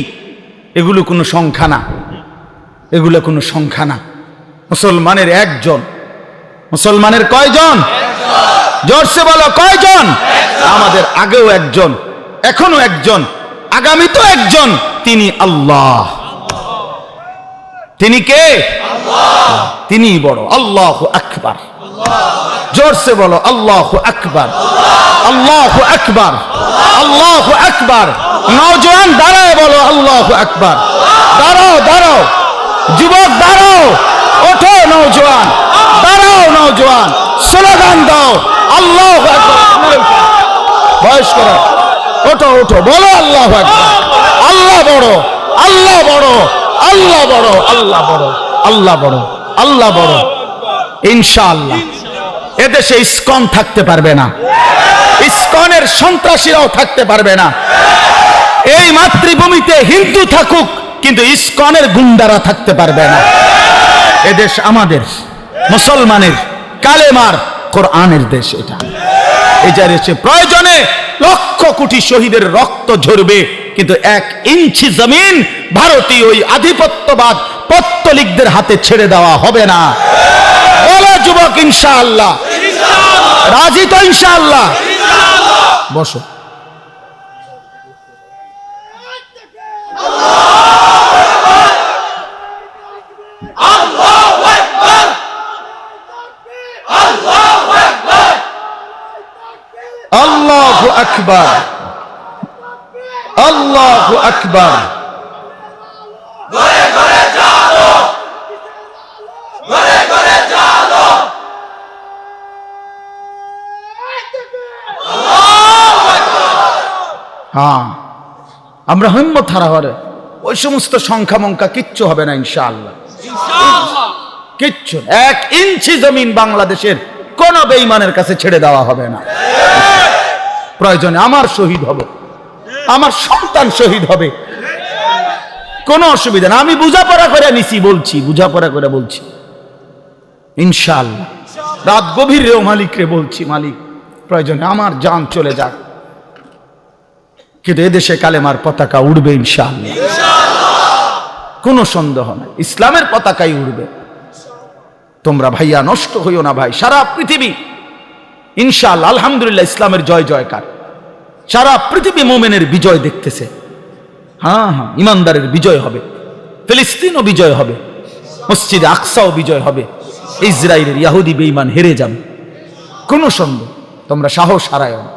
এগুলো কোনো সংখ্যা না, এগুলো কোনো সংখ্যা না। মুসলমানের একজন। মুসলমানের কয়জন? জোরসে বলো কয়জন? আমাদের আগেও একজন, এখনো একজন, আগামী তো একজন, তিনি আল্লাহ। তিনি কে? তিনি বড়। আল্লাহু আকবার। জোরসে বলো আল্লাহু আকবার, আল্লাহু আকবার, আল্লাহু আকবার। নওজোয়ান দাঁড়ায় বলো আল্লাহু আকবার। দাঁড়াও, দাঁড়াও যুবক, দাঁড়াও, ওঠো নওজোয়ান, দাঁড়াও নওজোয়ান, স্লোগান দাও আল্লাহু আকবার। বয়স্করা ওঠো, ওঠো, বলো আল্লাহু আকবার। আল্লাহ বড়, আল্লাহ বড়, আল্লাহ বড়, আল্লাহ বড়, আল্লাহ বড়, আল্লাহ বড়। ইনশাআল্লাহ এদেশে ইসকন থাকতে পারবে না, ইসকনের সন্ত্রাসীরাও থাকতে পারবে না। এই মাতৃভূমিতে হিন্দু থাকুক, কিন্তু ইসকনের গুন্ডারা থাকতে পারবে না। এদেশ আমাদের, মুসলমানের, কালেমার, কোরআনের দেশ। এটা এই দেশে প্রয়োজনে লক্ষ কোটি শহীদের রক্ত ঝরবে, কিন্তু 1 ইঞ্চি জমিন ভারতীয় ওই আধিপত্যবাদ পত্তলিকদের হাতে ছেড়ে দেওয়া হবে না। বলো যুবক ইনশাআল্লাহ, রাজি তো ইনশাআল্লাহ? বসো। আল্লাহু আকবার, আল্লাহু আকবার। ঘরে ঘরে জালো, ঘরে ঘরে জালো। হ্যাঁ, আমরা হিম্মত হারা হবে, ওই সমস্ত সংখ্যা মঙ্কা কিচ্ছু হবে না ইনশাআল্লাহ, ইনশাআল্লাহ কিচ্ছু। 1 ইঞ্চি জমিন বাংলাদেশের কোন বেঈমানের কাছে ছেড়ে দেওয়া হবে না। প্রয়োজনে আমার শহীদ হবে, আমার সন্তান শহীদ হবে, কোনো অসুবিধা না। আমি বুঝাপড়া করে নিছি, বলছি বুঝাপড়া করে বলছি ইনশাআল্লাহ। রাত গভীর রেও মালিক রে বলছি, মালিক প্রয়োজনে আমার জান চলে যাক, কিন্তু এদেশে কালেমার পতাকা উড়বে ইনশাআল্লাহ, কোনো সন্দেহ নাই, ইসলামের পতাকাই উড়বে। তোমরা ভাইয়া নষ্ট হইও না ভাই। সারা পৃথিবী ইনশাআল্লাহ আলহামদুলিল্লাহ ইসলামের জয় জয়কার, সারা পৃথিবী মুমিনের বিজয় দেখতেছে। হ্যাঁ হ্যাঁ, ইমানদারের বিজয় হবে, ফিলিস্তিনও বিজয় হবে, মসজিদে আকসাও বিজয় হবে, ইসরায়েলের ইহুদি বেঈমান হেরে যাবে, কোনো সন্দেহ। তোমরা সাহস হারায়ো না।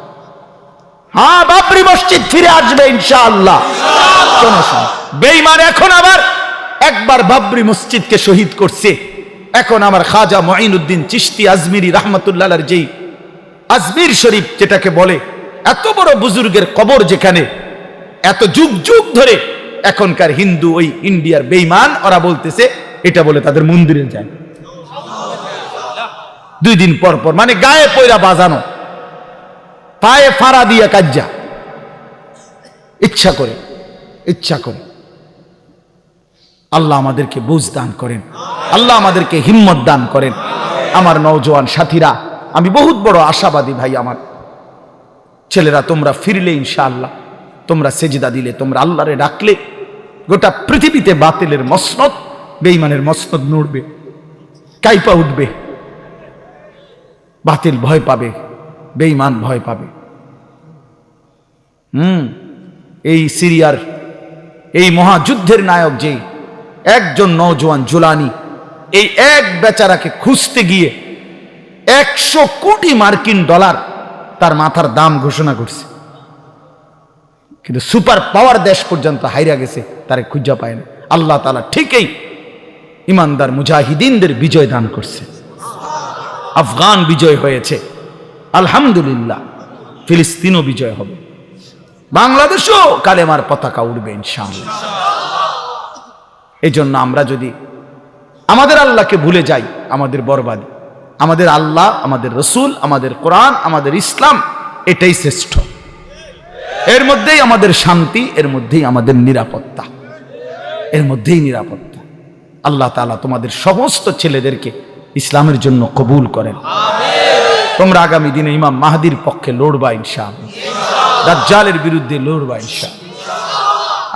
হ্যাঁ, বাবরি মসজিদ ফিরে আসবে ইনশাআল্লাহ, কোনো সন্দেহ। বেঈমান এখন আবার একবার বাবরি মসজিদকে শহীদ করছে, এখন আমার খাজা মুঈনুদ্দিন চিশতি আজমিরি রাহমাতুল্লাহ আলাইহি যেই আজমির শরীফ যেটাকে বলে, এত বড় বুজুর্গের কবর যেখানে এত যুগ যুগ ধরে, এখনকার হিন্দু ওই ইন্ডিয়ার বেঈমান ওরা বলতেছে এটা বলে তাদের মন্দিরে যায়। 2 দিন পর পর, মানে গায়ে পয়রা বাজানো, পায়ে ফাড়া দিয়া কাজ্জা, ইচ্ছা করে, ইচ্ছা করে। আল্লাহ আমাদেরকে বুঝ দান করেন, আল্লাহ আমাদেরকে হিম্মত দান করেন। আমার নওজোয়ান সাথীরা, আমি বহুত বড় আশাবাদী ভাই, আমার ছেলেরা, তোমরা ফিরলে ইনশাআল্লাহ, তোমরা সেজদা দিলে, তোমরা আল্লাহরে ডাকলে, গোটা পৃথিবীতে বাতিলের মসনদ, বেঈমানের মসনদ নড়বে, কাইপা উঠবে। বাতিল ভয় পাবে, বেঈমান ভয় পাবে। এই সিরিয়ার এই মহাযুদ্ধের নায়ক যে একজন নওজোয়ান জুলানি, এই এক বেচারাকে খুঁজতে গিয়ে 100 কোটি মার্কিন ডলার তার মাথার দাম ঘোষণা করছে, কিন্তু সুপার পাওয়ার দেশ পর্যন্ত হাইরা গেছে, তারে খুঁজা পায় না। আল্লাহ তাআলা ঠিকই ইমানদার মুজাহিদিনদের বিজয় দান করছে। আফগান বিজয় হয়েছে, আলহামদুলিল্লাহ। ফিলিস্তিনও বিজয় হবে, বাংলাদেশও কালেমার পতাকা উড়বে ইনশাআল্লাহ। এই জন্য আমরা যদি আমাদের আল্লাহকে ভুলে যাই, আমাদের বরবাদ। আমাদের আল্লাহ, আমাদের রসুল, আমাদের কোরআন, আমাদের ইসলাম, এটাই শ্রেষ্ঠ। এর মধ্যেই আমাদের শান্তি, এর মধ্যেই আমাদের নিরাপত্তা, এর মধ্যেই নিরাপত্তা। আল্লাহ তাআলা তোমাদের সমস্ত ছেলেদেরকে ইসলামের জন্য কবুল করেন। তোমরা আগামী দিনে ইমাম মাহদির পক্ষে লড়বা ইনশাআল্লাহ, দাজ্জালের বিরুদ্ধে লড়বা ইনশাআল্লাহ।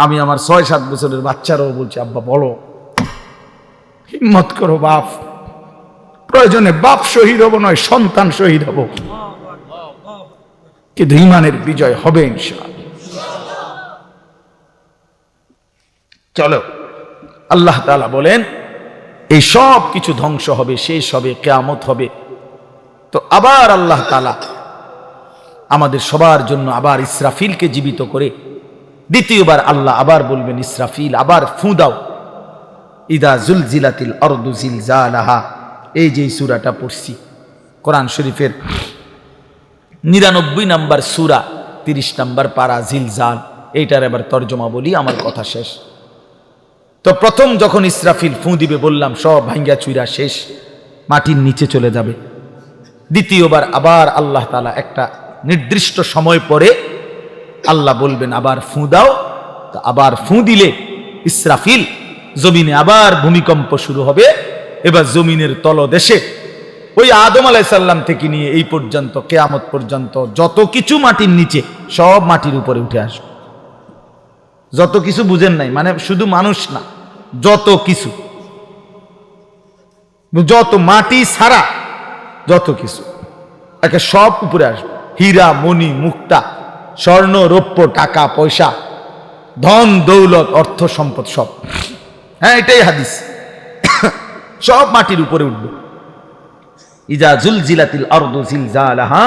আমি আমার 6-7 বছরের বাচ্চারাও বলছি, আব্বা বলো, হিম্মত করো বাপ, প্রয়োজনে বাপ শহীদ হব নয়, সন্তান শহীদ হব, কিন্তু ঈমানের বিজয় হবে ইনশাআল্লাহ। চলো, আল্লাহ তাআলা বলেন এই সব কিছু ধ্বংস হবে, শেষ হবে, কিয়ামত হবে। তো আবার আল্লাহ তাআলা আমাদের সবার জন্য আবার ইসরাফিলকে জীবিত করে দ্বিতীয়বার আল্লাহ আবার বলবেন, ইসরাফিল আবার ফু দাও। ইদা জুলজিলাতিল আরদু জিলজালাহা, এই যে সূরাটা পড়ছি কোরআন শরীফের 99 নম্বর সূরা 30 নম্বর পারা, জিলজাল। এইটার এবার তর্জমা বলি, আমার কথা শেষ। তো প্রথম যখন ইসরাফিল ফু দিবে বললাম সব ভাঙ্গা চুইরা শেষ, মাটির নিচে চলে যাবে। দ্বিতীয়বার আবার আল্লাহ তাআলা একটা নির্দিষ্ট সময় পরে আল্লাহ বলবেন আবার ফু দাও। তো আবার ফু দিলে ইসরাফিল জমিনে আবার ভূমিকম্প শুরু হবে। এবার জমিনের তলদেশে ওই আদম আলাইহিস সালাম থেকে নিয়ে এই পর্যন্ত কিয়ামত পর্যন্ত যত কিছু মাটির নিচে, সব মাটির উপরে উঠে আসবে। যত কিছু বুঝেন নাই, মানে শুধু মানুষ না, যত কিছু, যত মাটি ছাড়া যত কিছু একে সব উপরে আসবে। হীরা মণি মুক্তা, স্বর্ণ রৌপ্য, টাকা পয়সা, ধন দৌলত, অর্থ সম্পদ, সব। হ্যাঁ, এটাই হাদিস, সব মাটির উপরে উঠবে। ইজা জুলজিলাতিল আরদু জিলজালাহা,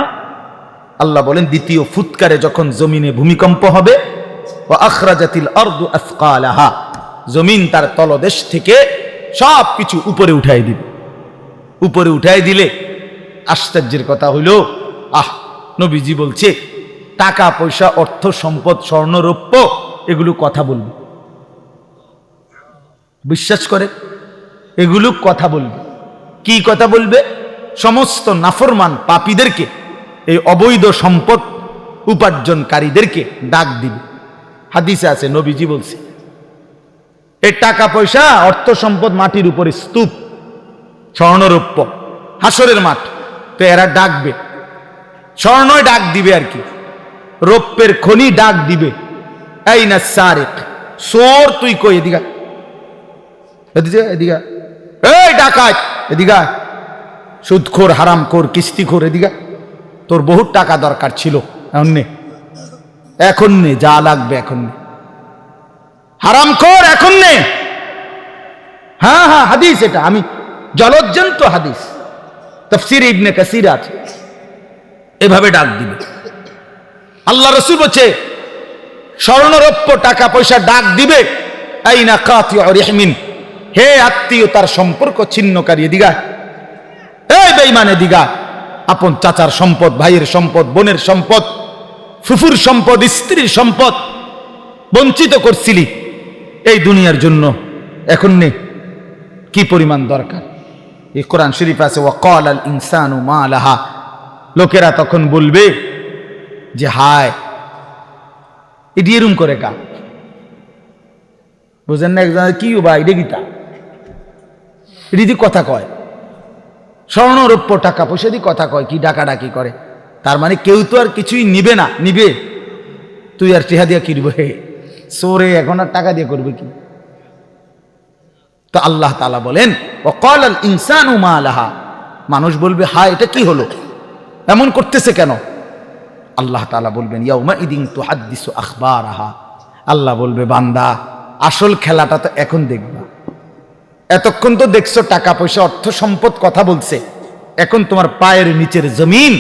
আল্লাহ বলেন দ্বিতীয় ফুৎকারে যখন জমিনে ভূমিকম্প হবে, ওয়া আখরাজাতিল আরদু আসকালাহা, জমিন তার তলদেশ থেকে সব কিছু উপরে উঠাই দিবে। উপরে উঠাই দিলে আশ্চর্যের কথা হইল, নবীজি বলছে টাকা পয়সা, অর্থ সম্পদ, স্বর্ণ রৌপ্য, এগুলো কথা বলবে। বিশ্বাস করে, এগুলো কথা বলবে। কি কথা বলবে? সমস্ত নাফরমান পাপীদেরকে, এই অবৈধ সম্পদ উপার্জনকারীদেরকে ডাক দিবে। হাদিসে আছে, নবীজি বলছে এই টাকা পয়সা, অর্থ সম্পদ মাটির উপরে স্তূপ, স্বর্ণরৌপ্য, হাসরের মাঠ। তো এরা ডাকবে, স্বর্ণই ডাক দিবে আর কি, রৌপ্যের খনি ডাক দিবে, আইনা সারিক, চোর তুই কই, এদিকে এদিকে এদিকে, এই ডাকাত এদিকে, সুদখোর, হারামখোর, কিস্তিখোর, এদিকে, তোর বহুত টাকা দরকার ছিল, এখন নে, এখন নে, যা লাগবে এখন নে, হারামখোর এখন নে। হ্যাঁ হ্যাঁ, হাদিস, এটা আমি জলজ্জন্ত হাদিস, তাফসীর ইবনে কাসির আছে, এভাবে ডাক দিবে। আল্লাহ রাসূল বলছে স্বর্ণরৌপ্য, টাকা পয়সা ডাক দিবে, আইনা কাতিউ রিহমিন, হে আত্মীয়তার সম্পর্ক ছিন্নকারী, এদিকে, এই বেঈমান এদিকে, আপন চাচার সম্পদ, ভাইয়ের সম্পদ, বোনের সম্পদ, ফুফুর সম্পদ, স্ত্রীর সম্পদ বঞ্চিত করছিলি এই দুনিয়ার জন্য, এখন নে, কি পরিমাণ দরকার। এই কোরআন শরীফ আছে, ওয়াকাল আল ইনসানু মা লাহা, লোকেরা তখন বলবে যে হায়, এটি এরম করে কা, বুঝেন না, একজন কি ভাই এটা গীতা, এটি কথা কয়, স্বর্ণ রৌপ্য টাকা পয়সা দিয়ে কথা কয়, কি ডাকাডাকি করে, তার মানে কেউ তো আর কিছুই নিবে না, নিবে তুই আর টেহা দিয়া কিনবে, সোরে এখন আর টাকা দিয়ে করবে কি। তো আল্লাহ তাআলা বলেন ওয়াকাল আল ইনসানু মা লাহা, মানুষ বলবে হায় এটা কি হলো, এমন করতেছে কেন? আল্লাহ তাআলা বলবেন ইয়াউমা ইদিন তুহাদ্দিসু আখবারাহা, আল্লাহ বলবে বান্দা আসল খেলাটা তো এখন দেখবা। এতক্ষণ তো দেখছো টাকা পয়সা অর্থ সম্পদ কথা বলছে, এখন তোমার পায়ের নিচের জমিন,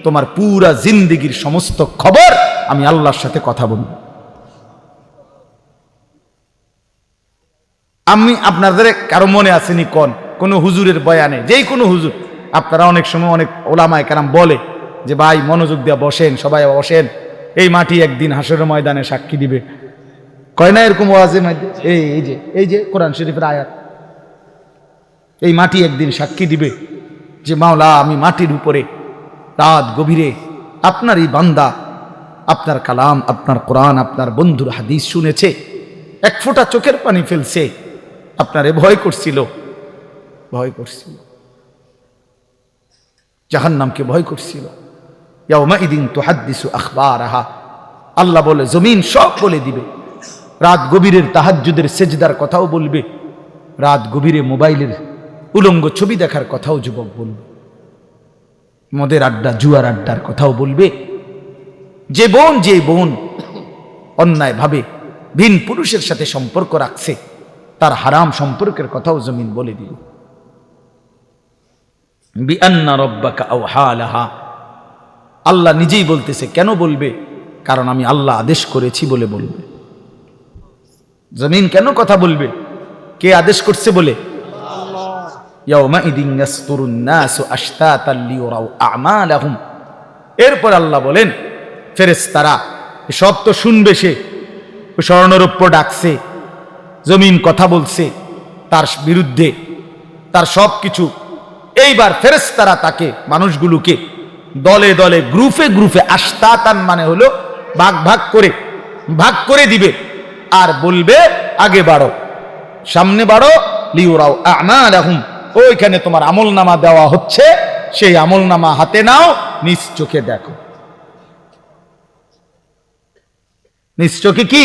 তোমার পুরা জিন্দেগির সমস্ত খবর আমি আল্লাহর সাথে কথা বলবো। আমি আপনাদের কারো মনে আসেনি কোন হুজুরের বয়ানে, যেই কোনো হুজুর, আপনারা অনেক সময় অনেক ওলামায়ে কেরাম বলে যে ভাই মনোযোগ দিয়ে বসেন, সবাই বসেন, এই মাটি একদিন হাসরের ময়দানে সাক্ষী দিবে, কয় না এরকম ওয়াজে? এই যে কোরআন শরীফের আয়াত, এই মাটি একদিন সাক্ষী দিবে যে মাওলা আমি মাটির উপরে রাত গভীরে আপনার এই বান্দা আপনার কালাম, আপনার কোরআন, আপনার বন্ধুর হাদিস শুনেছে, এক ফোঁটা চোখের পানি ফেলছে, আপনারে ভয় করছিল, জাহান্নামকে ভয় করছিল। ইয়াউমা ইদিন তুহাদ্দিসু আখবারাহা, আল্লাহ বলে জমিন সব বলে দিবে। রাত গভীরের তাহাজ্জুদের সেজদার কথাও বলবে, রাত গভীরে মোবাইলের উলঙ্গ ছবি দেখার কথাও যুবক বলবে, মদের আড্ডা জুয়ার আড্ডার কথাও বলবে। যে বোন অন্যায় ভাবে ভিন পুরুষের সাথে সম্পর্ক রাখছে, তার হারাম সম্পর্কের কথাও জমিন বলে দিল। বিআন্না রাব্বাকা আওহা লাহা, আল্লাহ নিজেই বলতেছে। কেন বলবে? কারণ আমি আল্লাহ আদেশ করেছি বলে বলবে। জমিন কেন কথা বলবে? কে আদেশ করছে বলে? ইয়াউমাইদিন ইয়াসতুরুন নাসু আশতাতান লিয়ুরাউ আমালাহুম। এরপর আল্লাহ বলেন ফেরেশতারা সব তো শুনবে, সে স্বর্ণরৌপ্য ডাকছে, জমিন কথা বলছে তার বিরুদ্ধে, তার সব কিছু। এইবার ফেরেশতারা তাকে, মানুষগুলোকে দলে দলে গ্রুপে আশতাতান মানে হলো ভাগ করে দিবে, আর বলবে আগে বাড়ো, সামনে বাড়ো, লিয়ুরাউ আমালাহুম, ওইখানে তোমার আমলনামা দেওয়া হচ্ছে, সেই আমলনামা হাতে নাও, নিজ চোখে দেখো। নিজ চোখে কি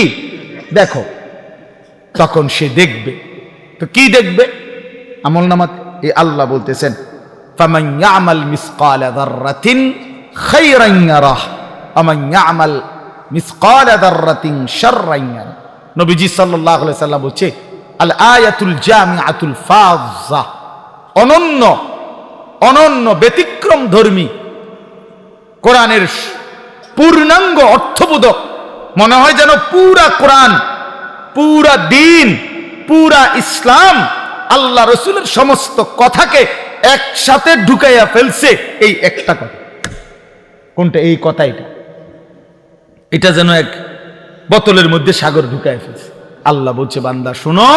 দেখো? তখন সে দেখবে। তো কি দেখবে আমলনামা? এই আল্লাহ বলতেছেন ফামান ইয়ামাল মিসকালা যাররাতিন খায়রান ইয়ারাহ ওয়া মান ইয়ামাল মিসকালা যাররাতিন শাররান ইয়ারাহ। নবীজি সাল্লাল্লাহু আলাইহি সাল্লাম বলছে আল আয়াতুল জামিআতুল ফাযা, অনন্য ব্যতিক্রম ধর্মী কোরআনের পূর্ণাঙ্গ অর্থবোধক। মনে হয় যেন পুরা কোরআন, পুরা দিন, পুরা ইসলাম, আল্লাহ রসুলের সমস্ত কথাকে একসাথে ঢুকাইয়া ফেলছে এই একটা কথা। কোনটা? এই কথা। এটা যেন এক বোতলের মধ্যে সাগর ঢুকাইয়া ফেলছে। আল্লাহ বলছে বান্দা শোনো,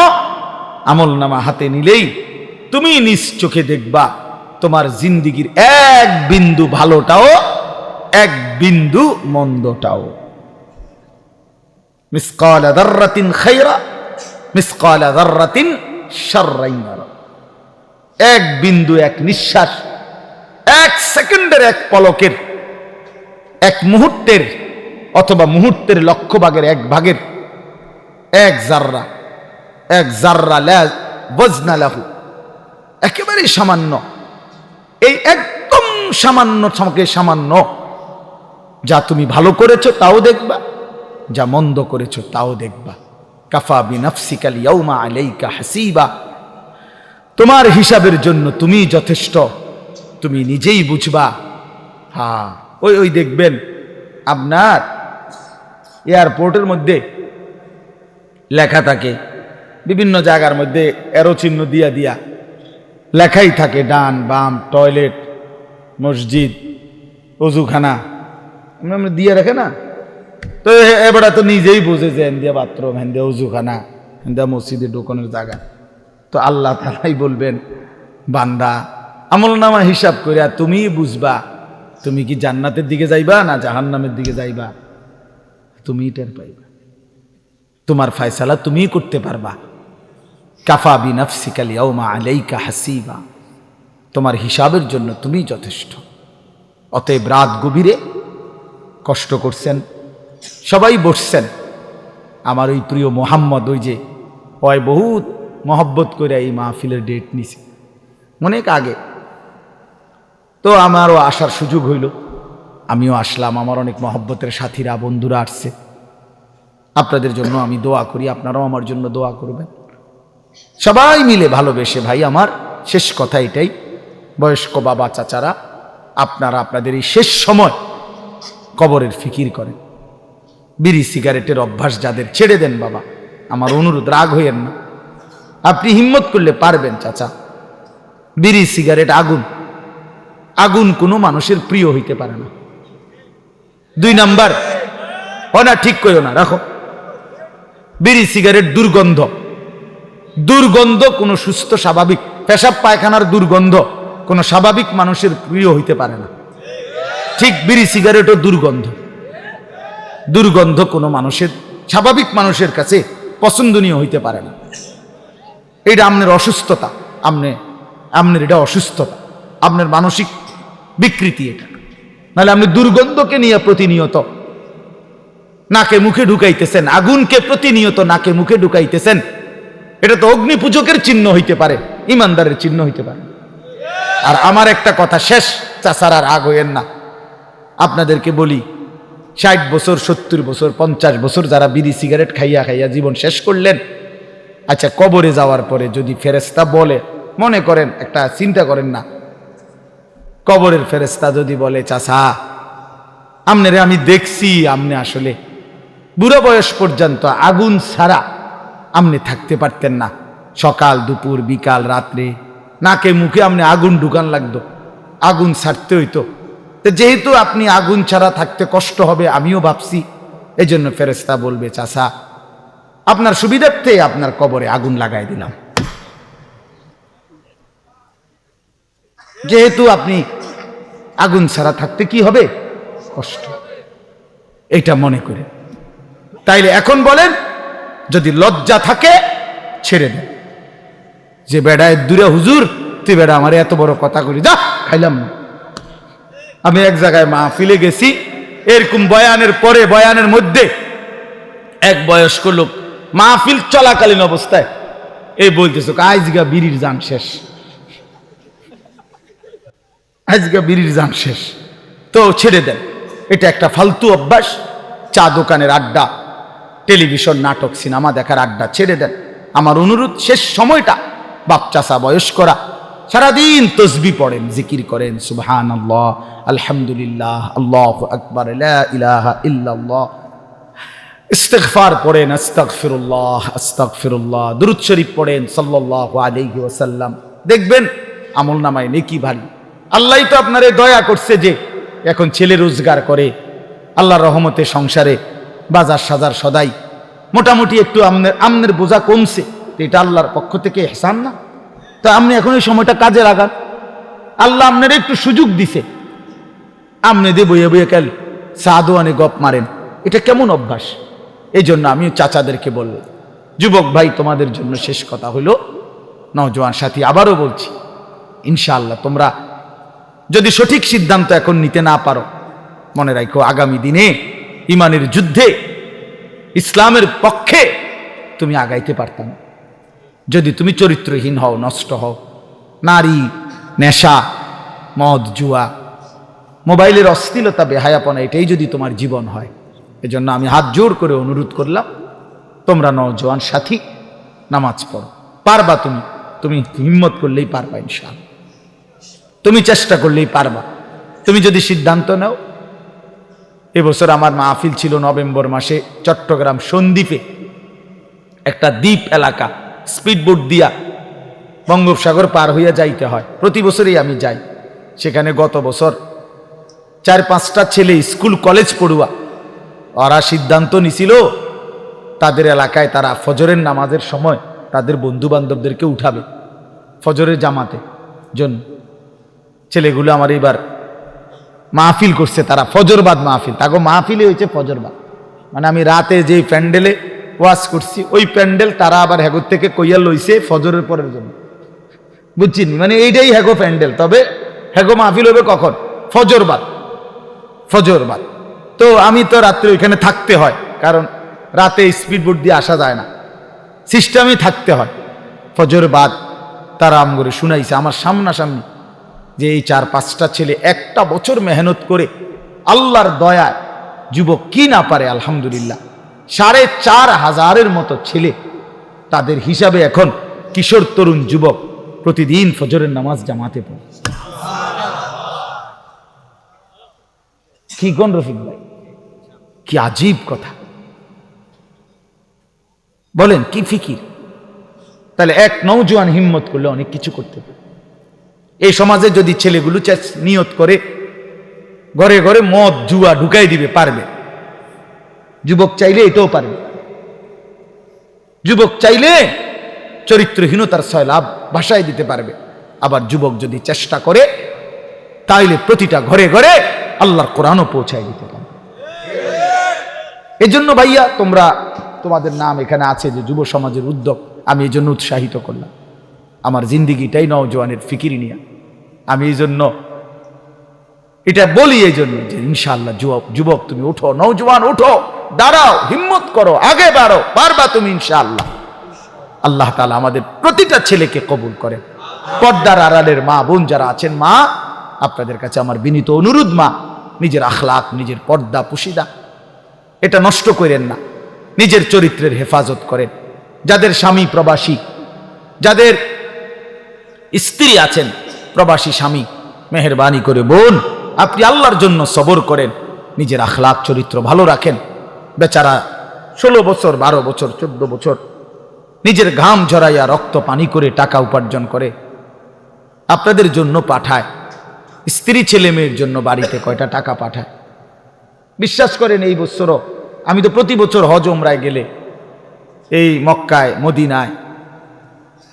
আমলনামা হাতে নিলেই তুমি নিজ চোখে দেখবা তোমার জিন্দিগির এক বিন্দু ভালোটাও, এক বিন্দু মন্দটাও। মিসকালা যাররাতিন খায়রা, মিসকালা যাররাতিন শাররান ইয়ারা। এক বিন্দু, এক নিঃশ্বাস, এক সেকেন্ডের, এক পলকের, এক মুহূর্তের, অথবা মুহূর্তের লক্ষ ভাগের এক ভাগের এক জাররা লা ওয়াজনা লাহু, একেবারেই সামান্য। এই একদম সামান্য যা তুমি ভালো করেছো তাও দেখবা, যা মন্দ করেছো তাও দেখবা। কাফা বিনাফসিকাল ইয়াউমা আলাইকা হাসিবা, তোমার হিসাবের জন্য তুমি যথেষ্ট, তুমি নিজেই বুঝবা। হ্যাঁ, ওই দেখবেন আপনার এয়ারপোর্টের মধ্যে লেখা থাকে, বিভিন্ন জায়গার মধ্যে এরো চিহ্ন দিয়া লেখাই থাকে, ডান বাম, টয়লেট, মসজিদ, অজুখানা আমরা দিয়ে রাখে না। তো এবারে তো নিজেই বুঝে যে হেন্দিয়া বাথরুম, হেন্দিয়া অজুখানা, হেন্দিয়া মসজিদে ঢোকানোর জায়গা। তো আল্লাহ তাআলাই বলবেন বান্দা আমলনামা হিসাব করে তুমি বুঝবা তুমি কি জান্নাতের দিকে যাইবা না জাহান্নামের দিকে যাইবা, তুমি টের পাইবা। তোমার ফয়সালা তুমিই করতে পারবা। কাফা বিনাফসিকাল ইয়াউমা আলাইকা হাসিবা, তোমার হিসাবের জন্য তুমি যথেষ্ট। অতএব রাত গভীরে কষ্ট করছেন, সবাই বসছেন, আমার ওই প্রিয় মোহাম্মদ, ওই যে ওই বহুত মহব্বত করে এই মাহফিলের ডেট নিছে অনেক আগে। তো আমারও আসার সুযোগ হইল, আমিও আসলাম। আমার অনেক মহব্বতের সাথীরা, বন্ধুরা আসছে। আপনাদের জন্য আমি দোয়া করি, আপনারাও আমার জন্য দোয়া করবেন। সবাই মিলে ভালোবেসে, ভাই আমার শেষ কথা এটাই, বয়স্ক বাবা চাচারা, আপনারা আপনাদের এই শেষ সময় কবরের ফিকির করেন। বিড়ি সিগারেটের অভ্যাস যাদের, ছেড়ে দেন বাবা, আমার অনুরোধ, রাগ হইয়েন না। আপনি হিম্মত করলে পারবেন চাচা। বিড়ি সিগারেট আগুন, আগুন কোনো মানুষের প্রিয় হইতে পারে না। 2 নাম্বার, না ঠিক কইও না, রাখো। বিড়ি সিগারেট দুর্গন্ধ, দুর্গন্ধ কোনো সুস্থ স্বাভাবিক, পেশাব পায়খানার দুর্গন্ধ কোনো স্বাভাবিক মানুষের প্রিয় হইতে পারে না। ঠিক বিড়ি সিগারেটও দুর্গন্ধ, দুর্গন্ধ কোনো মানুষের, স্বাভাবিক মানুষের কাছে পছন্দনীয় হইতে পারে না। এটা আপনার অসুস্থতা, আপনার এটা অসুস্থতা, আপনার মানসিক বিকৃতি এটা। নাহলে আপনি দুর্গন্ধকে নিয়ে প্রতিনিয়ত নাকে মুখে ঢুকাইতেছেন, আগুনকে প্রতিনিয়ত নাকে মুখে ঢুকাইতেছেন। এটা তো অগ্নি পূজকের চিহ্ন হইতে পারে, ইমানদারের চিহ্ন হইতে পারে। আর আমার একটা কথা শেষ, চাচারা রাগ হইয়েন না, আপনাদেরকে বলি, 60 বছর, 70 বছর, 50 বছর যারা বিড়ি সিগারেট খাইয়া খাইয়া জীবন শেষ করলেন, আচ্ছা কবরে যাওয়ার পরে যদি ফেরেশতা বলে, মনে করেন, একটা চিন্তা করেন না, কবরের ফেরেশতা যদি বলে, চাচা আমনেরে আমি দেখছি, আমনে আসলে বুড়ো বয়স পর্যন্ত আগুন ছাড়া আমনে থাকতে পারতেন না, সকাল দুপুর বিকাল রাত্রে নাকে মুখে আমনে আগুন ঢুকান লাগতো, আগুন ছাড়তে হইতো। যেহেতু আপনি আগুন ছাড়া থাকতে কষ্ট হবে, আমিও ভাবছি, এই জন্য ফেরেশতা বলবে, চাচা আপনার সুবিধার্থে আপনার কবরে আগুন লাগাই দিলাম, যেহেতু আপনি আগুন ছাড়া থাকতে কি হবে, কষ্ট, এটা মনে করে। তাইলে এখন বলেন, যদি লজ্জা থাকে ছেড়ে দেন, যে বেড়ায় দূরে, হুজুর তুই বেড়া আমার এত বড় কথা করি, যা খাইলাম না। আমি এক জায়গায় মাহফিলে গেছি, এরকম বয়ানের পরে, বয়ানের মধ্যে এক বয়স্ক লোক মাহফিল চলাকালীন অবস্থায় এই বলতেছে, আজগা বিড়ির জান শেষ, আজগা বিড়ির জান শেষ। তো ছেড়ে দেন, এটা একটা ফালতু অভ্যাস। চা দোকানের আড্ডা, টেলিভিশন নাটক সিনেমা দেখার আড্ডা ছেড়ে দেন। আমার অনুরোধ, শেষ সময়টা বাপ চাচা বয়স্করা সারাদিন তসবি পড়েন, জিকির করেন, সুবহানাল্লাহ, আলহামদুলিল্লাহ, আল্লাহু আকবার, লা ইলাহা ইল্লাল্লাহ, ইস্তিগফার পড়েন, আস্তাগফিরুল্লাহ আস্তাগফিরুল্লাহ, দুরূদ শরীফ পড়েন সাল্লাল্লাহু আলাইহি ওয়াসাল্লাম। দেখবেন আমলনামায় নেকি ভারী। আল্লাহই তো আপনারে দয়া করছে যে এখন ছেলে রোজগার করে, আল্লাহর রহমতে সংসারে বাজার সাজার সদাই মোটামুটি একটু আমনের বোঝা কমছে, এটা আল্লাহর পক্ষ থেকে ইহসান না? তো আপনি এখন এই সময়টা কাজে লাগান। আল্লাহ আপনার একটু সুযোগ দিছে, আমনে দিয়ে বইয়ে বইয়ে কাল সাদোয়ানে গপ মারেন, এটা কেমন অভ্যাস? এই জন্য আমি চাচাদেরকে বললাম, যুবক ভাই তোমাদের জন্য শেষ কথা হইল, নওজোয়ান সাথী আবারও বলছি, ইনশাআল্লাহ তোমরা যদি সঠিক সিদ্ধান্ত এখন নিতে না পারো, মনে রাখো আগামী দিনে ইমানের যুদ্ধে ইসলামের পক্ষে তুমি আগাইতে পারতাম। যদি তুমি চরিত্রহীন হও, নষ্ট হও, নারী, নেশা, মদ, জুয়া, মোবাইলের অশ্লীলতা, বেহায়াপনা, এটাই যদি তোমার জীবন হয়, এজন্য আমি হাত জোর করে অনুরোধ করলাম, তোমরা নওজোয়ান সাথী নামাজ পড়ো। পারবা, তুমি হিম্মত করলেই পারবা, ইনশাআল্লাহ তুমি চেষ্টা করলেই পারবা। তুমি যদি সিদ্ধান্ত নাও। এবছর আমার মাহফিল ছিল নভেম্বর মাসে চট্টগ্রাম সন্দ্বীপে, একটা দ্বীপ এলাকা, স্পিডবোট দিয়া বঙ্গোপসাগর পার হইয়া যাইতে হয়। প্রতি বছরই আমি যাই সেখানে। গত বছর 4-5টা ছেলে স্কুল কলেজ পড়ুয়া, ওরা সিদ্ধান্ত নিছিল তাদের এলাকায় তারা ফজরের নামাজের সময় তাদের বন্ধু বান্ধবদেরকে উঠাবে ফজরের জামাতে জন্য। ছেলেগুলো আমার এবার মাহফিল করছে, তারা ফজরবাদ মাহফিল, তাকে মাহফিলে হয়েছে ফজরবাদ, মানে আমি রাতে যেই প্যান্ডেলে ওয়াজ করছি ওই প্যান্ডেল তারা আবার হ্যাগোর থেকে কইয়া লইছে ফজরের পরের জন্য, বুঝছেন? মানে এইটাই হ্যাগো প্যান্ডেল, তবে হ্যাগো মাহফিল হবে কখন? ফজরবাদ, ফজরবাদ। তো আমি তো রাত্রে ওইখানে থাকতে হয়, কারণ রাতে স্পিডবোট দিয়ে আসা যায় না, সিস্টেমে থাকতে হয়। ফজরবাদ তারা আম করে শুনাইছে আমার সামনাসামনি, যে এই 4-5টা ছেলে একটা বছর মেহনত করে আল্লাহর দয়ায় যুবক কি না পারে আলহামদুলিল্লাহ 4,500-এর মতো ছেলে তাদের হিসাবে এখন কিশোর তরুণ যুবক প্রতিদিন ফজরের নামাজ জামাতে পড়ে। কি কোন রফিক ভাই, কি আজীব কথা বলেন, কি ফিকির। তাহলে এক নওজোয়ান হিম্মত করলে অনেক কিছু করতে পারে। এই সমাজে যদি ছেলেগুলো নিয়ত করে ঘরে ঘরে মদ জুয়া ঢুকাই দিবে, পারবে। যুবক চাইলে এটাও পারবে। যুবক চাইলে চরিত্রহীনতার সয়লাভ ভাষায় দিতে পারবে। আবার যুবক যদি চেষ্টা করে তাইলে প্রতিটা ঘরে ঘরে আল্লাহর কোরআনও পৌঁছায় দিতে পারবে। এজন্য ভাইয়া তোমাদের নাম এখানে আছে যে যুব সমাজের উদ্যোগ, আমি এই জন্য উৎসাহিত করলাম। আমার জিন্দিগিটাই নওজোয়ানের ফিকিরি নিয়ে। আমি এই জন্য এটা বলি, এই জন্য যে ইনশাআল্লাহ যুবক তুমি উঠো, নওজোয়ান উঠো, দাঁড়াও, হিম্মত করো, আগে বাড়ো, পারবা তুমি ইনশাআল্লাহ। আল্লাহ তাআলা আমাদের প্রতিটা ছেলেকে কবুল করেন। পর্দার আড়ালের মা বোন যারা আছেন, মা আপনাদের কাছে আমার বিনীত অনুরোধ, মা নিজের আখলাক, নিজের পর্দা পুশিদা এটা নষ্ট করেন না, নিজের চরিত্রের হেফাজত করেন। যাদের স্বামী প্রবাসী, যাদের স্ত্রী আছেন প্রবাসী স্বামী, মেহেরবানি করে বোন আপনি আল্লাহর জন্য সবর করেন, নিজের আখলাক চরিত্র ভালো রাখেন। বেচারা 16 বছর 12 বছর 14 বছর নিজের ঘাম ঝরাইয়া রক্ত পানি করে টাকা উপার্জন করে আপনাদের জন্য পাঠায়। স্ত্রী ছেলে মেয়ের জন্য বাড়িতে কয়টা টাকা পাঠায়। বিশ্বাস করেন এই বছরও আমি তো প্রতি বছর হজ উমরায় গেলে এই মক্কায় মদিনায়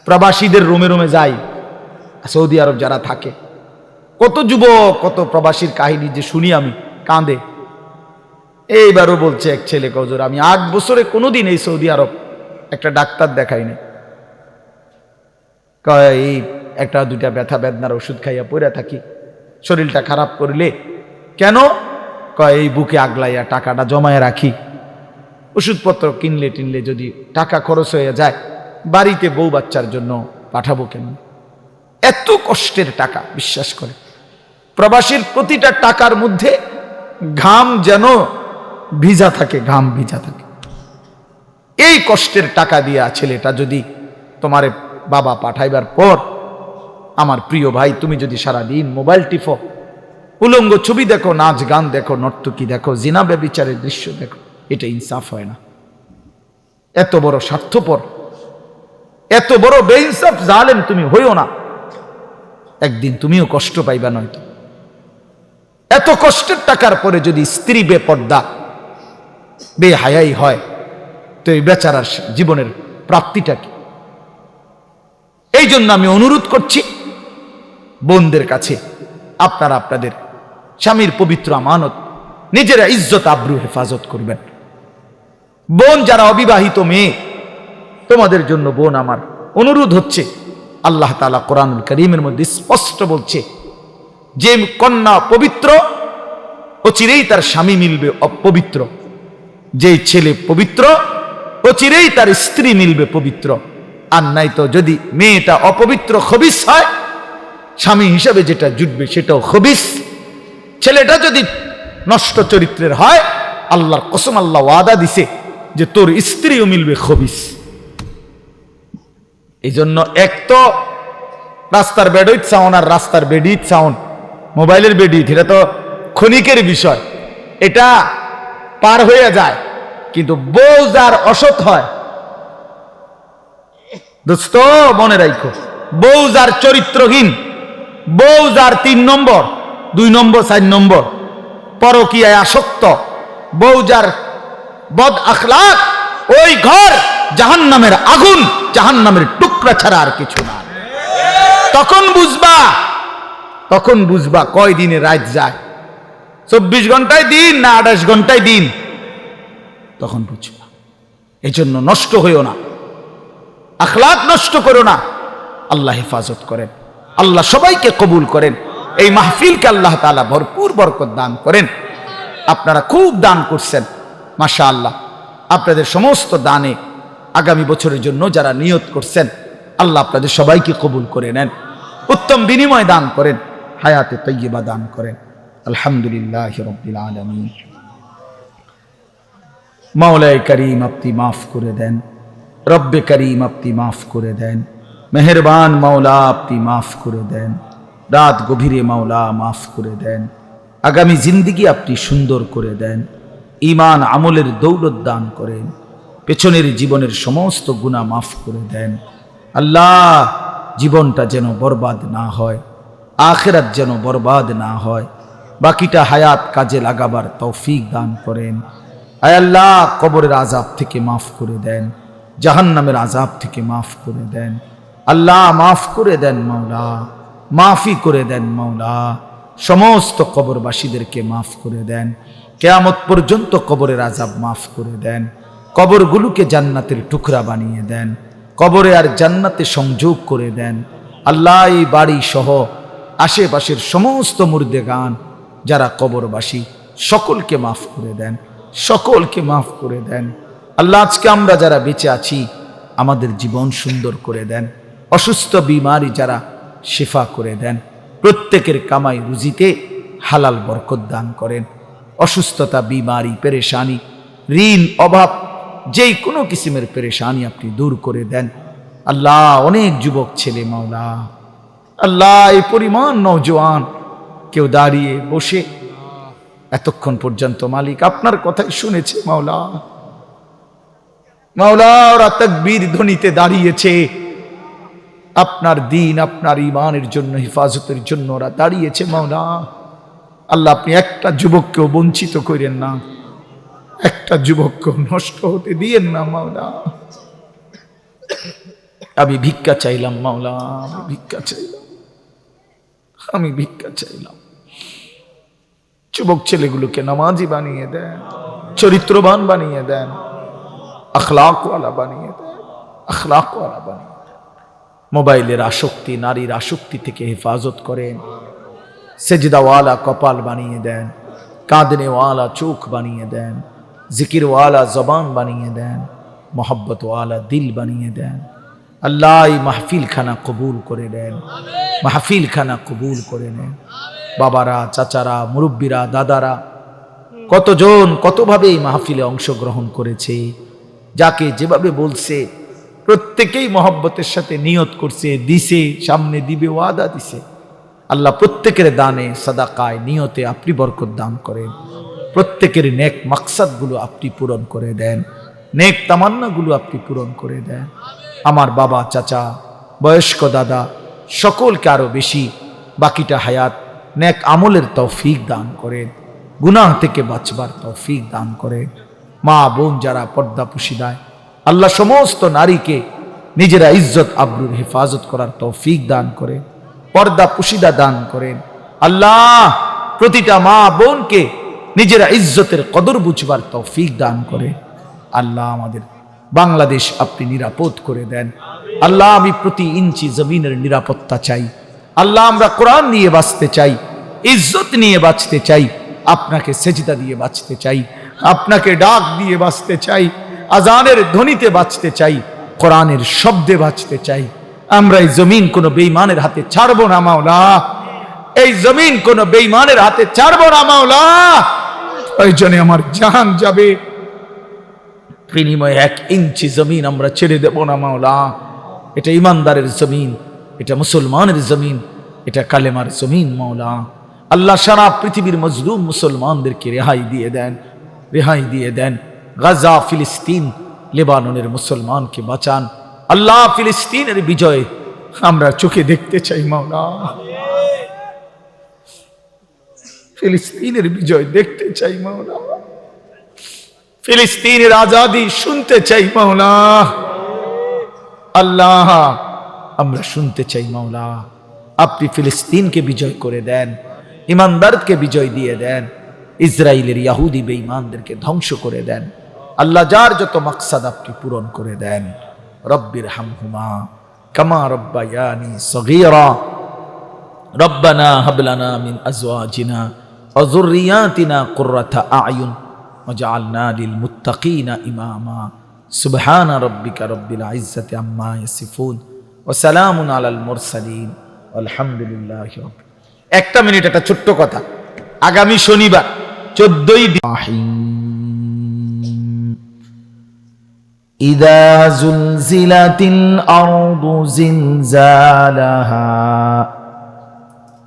প্রবাসীদের রুমে রুমে যাই, সৌদি আরব যারা থাকে, কত যুবক কত প্রবাসীর কাহিনী যে শুনি আমি কাঁদে। এইবারও বলছে এক ছেলে, হুজুর আমি 8 বছরে কোনোদিন এই সৌদি আরব একটা ডাক্তার দেখাইনি, এই 1-2টা ব্যথা বেদনার ওষুধ খাইয়া পড়ে থাকি, শরীরটা খারাপ করলে কেন, এই বুকে আগলাইয়া টাকাটা জমায় রাখি, ওষুধপত্র কিনলে টিনলে যদি টাকা খরচ হয়ে যায় বাড়িতে বউ বাচ্চার জন্য পাঠাবো কেন। এত কষ্টের টাকা, বিশ্বাস করে প্রবাসীর প্রতিটা টাকার মধ্যে ঘাম যেন ভিজা থাকে, ঘাম ভিজা থাকে। এই কষ্টের টাকা দিয়া ছেলেটা যদি তোমার বাবা পাঠাইবার পর, আমার প্রিয় ভাই তুমি যদি সারাদিন মোবাইল টিপো, উলঙ্গ ছবি দেখো, নাচ গান দেখো, নর্তকী দেখো, জিনা ব্যভিচারের দৃশ্য দেখো, এটা ইনসাফ হয় না। এত বড় স্বার্থপর, এত বড় বেইনসাফ জালেম তুমি হইও না, একদিন তুমিও কষ্ট পাইবা। নয়তো এত কষ্টের টাকার পরে যদি স্ত্রী বেপর্দা বেহায়াই হয় তো এই বেচারার জীবনের প্রাপ্তিটা কি? এই জন্য আমি অনুরোধ করছি বোনদের কাছে, আপনারা আপনাদের স্বামীর পবিত্র আমানত নিজেরা ইজ্জত আব্রু হেফাজত করবেন। বোন যারা অবিবাহিত মেয়ে, তোমাদের জন্য বোন আমার অনুরোধ হচ্ছে, আল্লাহ তাআলা কোরআনুল কারীমের মধ্যে স্পষ্ট বলছে যে কন্যা পবিত্র অচিরেই তার স্বামী মিলবে অপবিত্র, যেই ছেলে পবিত্র অচিরেই তার স্ত্রী মিলবে পবিত্র। আর নাই তো যদি মেয়েটা অপবিত্র খবিস হয়, স্বামী হিসাবে যেটা জুটবে সেটাও খবিস। ছেলেটা যদি নষ্ট চরিত্রের হয়, আল্লাহর কসম আল্লাহ ওয়াদা দিছে যে তোর স্ত্রীও মিলবে খবিস। এই জন্য এক তো রাস্তার বেডইট সাউন্ড আর রাস্তার বেডিট সাউন্ড, মোবাইলের বেডিট, এটা তো ক্ষণিকের বিষয়, এটা পার হয়ে যায়। কিন্তু বউ যার অসৎ হয়, দোস্ত মনে রাখো, বউ যার চরিত্রহীন, বউ যার 3 নম্বর 2 নম্বর 4 নম্বর পরকীয়ায় আসক্ত, বউ যার বদ আখলাক, ওই ঘর জাহান্নামের আগুন, জাহান্নামের টুকরা ছাড়া আর কিছু না। তখন বুঝবা কয় দিনে রাত যায়, 24 ঘন্টায় দিন না 28 ঘন্টায় দিন, তখন বুঝবা। এই জন্য নষ্ট হইও না, আখলাক নষ্ট করো না। আল্লাহ হেফাজত করেন, আল্লাহ সবাইকে কবুল করেন। এই মাহফিলকে আল্লাহ তাআলা ভরপুর বরকত দান করেন। আপনারা খুব দান করছেন, মাশাআল্লাহ। আপনাদের সমস্ত দানে আগামী বছরের জন্য যারা নিয়ত করছেন, আল্লাহ আপনাদের সবাইকে কবুল করে নেন, উত্তম বিনিময় দান করেন। হায়াতে তৈয়বা দান করেন। আলহামদুলিল্লাহ রাব্বিল আলামিন। মাওলায়ে করিম আপনি মাফ করে দেন, রব্বে করিম আপনি মাফ করে দেন, মেহেরবান মাওলা আপনি মাফ করে দেন, রাত গভীরে মাওলা মাফ করে দেন, আগামী জিন্দিগি আপনি সুন্দর করে দেন, ঈমান আমলের দৌলত দান করেন, পেছনের জীবনের সমস্ত গুনাহ মাফ করে দেন। আল্লাহ জীবনটা যেন বরবাদ না হয়, আখিরাত যেন বরবাদ না হয়, বাকিটা হায়াত কাজে লাগাবার তৌফিক দান করেন। আয় আল্লাহ কবরের আযাব থেকে মাফ করে দেন, জাহান্নামের আযাব থেকে মাফ করে দেন। আল্লাহ মাফ করে দেন মাওলা, মাফি করে দেন মাওলা, সমস্ত কবরবাসীদেরকে মাফ করে দেন। কিয়ামত পর্যন্ত কবরের আযাব মাফ করে দেন, কবরগুলোকে জান্নাতের টুকরা বানিয়ে দেন, কবরে আর জান্নাতে সংযোগ করে দেন। আল্লাহ এই বাড়ি সহ আশেপাশের সমস্ত মুর্দেগান যারা কবরবাসী সকলকে মাফ করে দেন, সকলকে মাফ করে দেন। আল্লাহ আজকে আমরা যারা বেঁচে আছি আমাদের জীবন সুন্দর করে দেন, অসুস্থ বিমারি যারা শিফা করে দেন, প্রত্যেকের কামাই রুজিতে হালাল বরকত দান করেন। অসুস্থতা, বিমারি, পেরেশানি, ঋণ, অভাব, যেই কোনো কিসিমের পেরেশানি আপনি দূর করে দেন। আল্লাহ অনেক যুবক ছেলে মাওলা, আল্লাহ এই পরিমাণ নওজোয়ান কেউ দাঁড়িয়ে বসে এতক্ষণ পর্যন্ত মালিক আপনার কথাই শুনেছে মাওলা, মাওলা ওরা তাকবীর ধ্বনিতে দাঁড়িয়েছে, আপনার দ্বীন আপনার ঈমানের জন্য, হিফাজতের জন্য ওরা দাঁড়িয়েছে মাওলা। আল্লাহ আপনি একটা যুবককেও বঞ্চিত করেন না, একটা যুবককেও নষ্ট হতে দিয়েন না মাওলা। আমি ভিক্ষা চাইলাম মাওলা, আমি ভিক্ষা চাইলাম, আমি ভিক্ষা চাইলাম। যুবক ছেলেগুলোকে নামাজি বানিয়ে দেন, চরিত্রবান বানিয়ে দেন, আখলাকওয়ালা বানিয়ে দেন, আখলাকওয়ালা বানিয়ে দেন। মোবাইলের আসক্তি, নারীর আসক্তি থেকে হেফাজত করেন, সেজদাওয়ালা কপাল বানিয়ে দেন, কাঁদনেওয়ালা চোখ বানিয়ে দেন, জিকিরওয়ালা জবান বানিয়ে দেন, মোহব্বতওয়ালা দিল বানিয়ে দেন। আল্লাহ এই মাহফিল খানা কবুল করে দেন, মাহফিল খানা কবুল করে নেন। বাবারা, চাচারা, মুরব্বীরা, দাদারা কতজন কতভাবে এই মাহফিলে অংশগ্রহণ করেছে, যাকে যেভাবে বলছে প্রত্যেকেই মহব্বতের সাথে নিয়ত করছে, দিছে, সামনে দিবে, ওয়াদা দিছে। আল্লাহ প্রত্যেকের দানে, সাদাকায়, নিয়তে আপনি বরকত দান করেন, প্রত্যেকের নেক মাকসাদগুলো আপনি পূরণ করে দেন, নেক তামান্নাগুলো আপনি পূরণ করে দেন। আমার বাবা, চাচা, বয়স্ক দাদা সকলকে আরো বেশি বাকিটা হায়াত নেক আমলের তৌফিক দান করেন, গুনাহ থেকে বাঁচবার তৌফিক দান করেন। মা বোন যারা পর্দা পুশিদায়, আল্লাহ সমস্ত নারীকে নিজেরা ইজ্জত আবরুর হেফাজত করার তৌফিক দান করেন, পর্দা পুশিদা দান করেন। আল্লাহ প্রতিটা মা বোনকে নিজেরা ইজ্জতের কদর বুঝবার তৌফিক দান করে। আল্লাহ আমাদের বাংলাদেশ আপনি নিরাপদ করে দেন। আল্লাহ আমি প্রতি ইঞ্চি জমিনের নিরাপত্তা চাই। আল্লাহ আমরা কোরআন নিয়ে বাঁচতে চাই, ইজ্জত নিয়ে বাঁচতে চাই, আপনাকে সেজদা দিয়ে বাঁচতে চাই, আপনাকে ডাক দিয়ে বাঁচতে চাই, আজানের ধ্বনিতে বাঁচতে চাই, কোরআনের শব্দে বাঁচতে চাই। আমরা এই জমিন কোনো বেঈমানের হাতে ছাড়বো না মাওলা, এই জমিন কোনো বেঈমানের হাতে ছাড়বো না মাওলা। প্রয়োজনে আমার জান যাবে, বিনিময়ে 1 ইঞ্চি জমিন আমরা ছেড়ে দেব না মাওলা। এটা ইমানদারের জমিন, এটা মুসলমানের জমিন, এটা কালেমার জমিন মাওলা। আল্লাহ সারা পৃথিবীর মজলুম মুসলমানদেরকে রেহাই দিয়ে দেন, রেহাই দিয়ে দেন। গাজা, ফিলিস্তিন, লেবাননের মুসলমানকে বাঁচান। আল্লাহ ফিলিস্তিনের বিজয় আমরা চোখে দেখতে চাই মাওলা, ফিলিস্তিনের বিজয় দেখতে চাই মাওলা, ফিলিস্তিনের আজাদি শুনতে চাই মাওলা। আল্লাহ আমরা শুনতে চাই মাওলা, আপনি ফিলিস্তিনকে বিজয় করে দেন, ইমানদারকে বিজয় দিয়ে দেন, ইসরায়েলের ইহুদি বেঈমানদেরকে ধ্বংস করে দেন। আল্লাহ যার যত মাকসাদ আপনি পূরণ করে দেন। রব্বির হামহুমা কামা রব্বায়ানি সগীরা রব্বানা হাব লানা মিন আজওয়াজিনা ওয়া যুররিয়াতিনা কুররাতা আ'য়ুন ওয়াজআলনা লিল মুত্তাকিনা ইমামা। সুবহানা রাব্বিকা রাব্বিল ইজ্জাতি আম্মা ইয়াসিফুন ওয়া সালামুন আলাল মুরসালিন ওয়ালহামদুলিল্লাহি রাব্বিল একটা মিনিট, একটা ছোট্ট কথা। আগামী শনিবার 14ই ইদা জুলজিলাতিল আরদু জিলজালাহা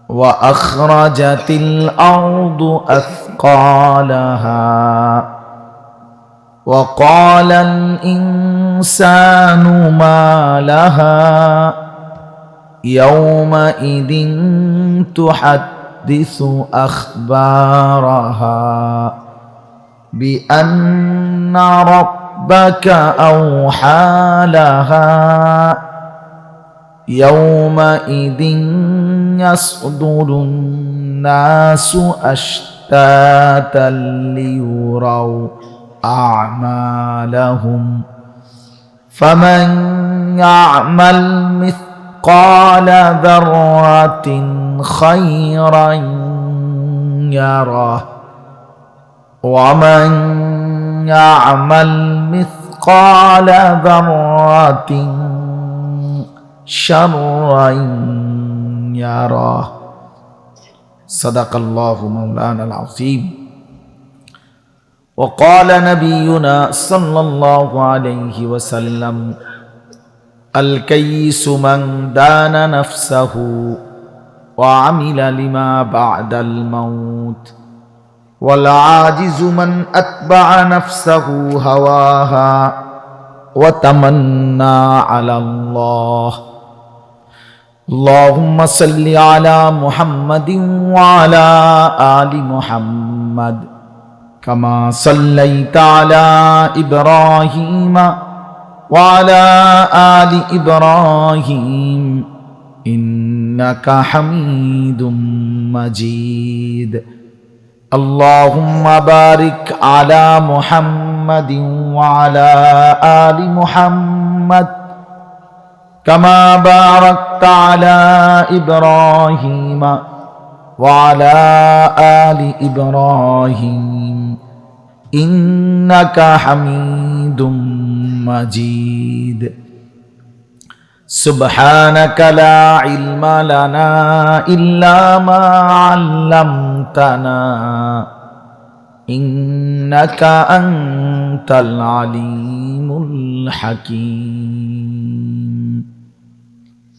ওয়া আখরাজাতিল আরদু আথকালাহা ওয়া ক্বালাল ইনসানু মা লাহা ইয়াওমাইদিন তুহাদ্দিসু আখবারাহা বিআন্না রাব্বাকা আওহা লাহা ইয়াওমাইদিন ইয়াসদুরুন নাসু আশতাতাল লিয়ুরাউ আ'মালাহুম ফামান ইয়া'মাল মিসকালা যাররাতিন খায়রান ইয়ারাহ ওয়া মান ইয়া'মাল মিসকালা যাররাতিন শাররান ইয়ারাহ। সাদাকাল্লাহু মাওলানাল আযীম। وقال نبينا صلى الله عليه وسلم الكيس من دان نفسه وعمل لما بعد الموت والعاجز من أتبع نفسه هواها وتمنى على الله. اللهم صل على محمد وعلى آل محمد كما صليت على إبراهيم وعلى آل إبراهيم إنك حميد مجيد. اللهم بارك على محمد وعلى آل محمد كما باركت على إبراهيم وعلى آل إبراهيم إنك حميد مجيد. سبحانك لا علم لنا إلا ما علمتنا إنك أنت العليم الحكيم.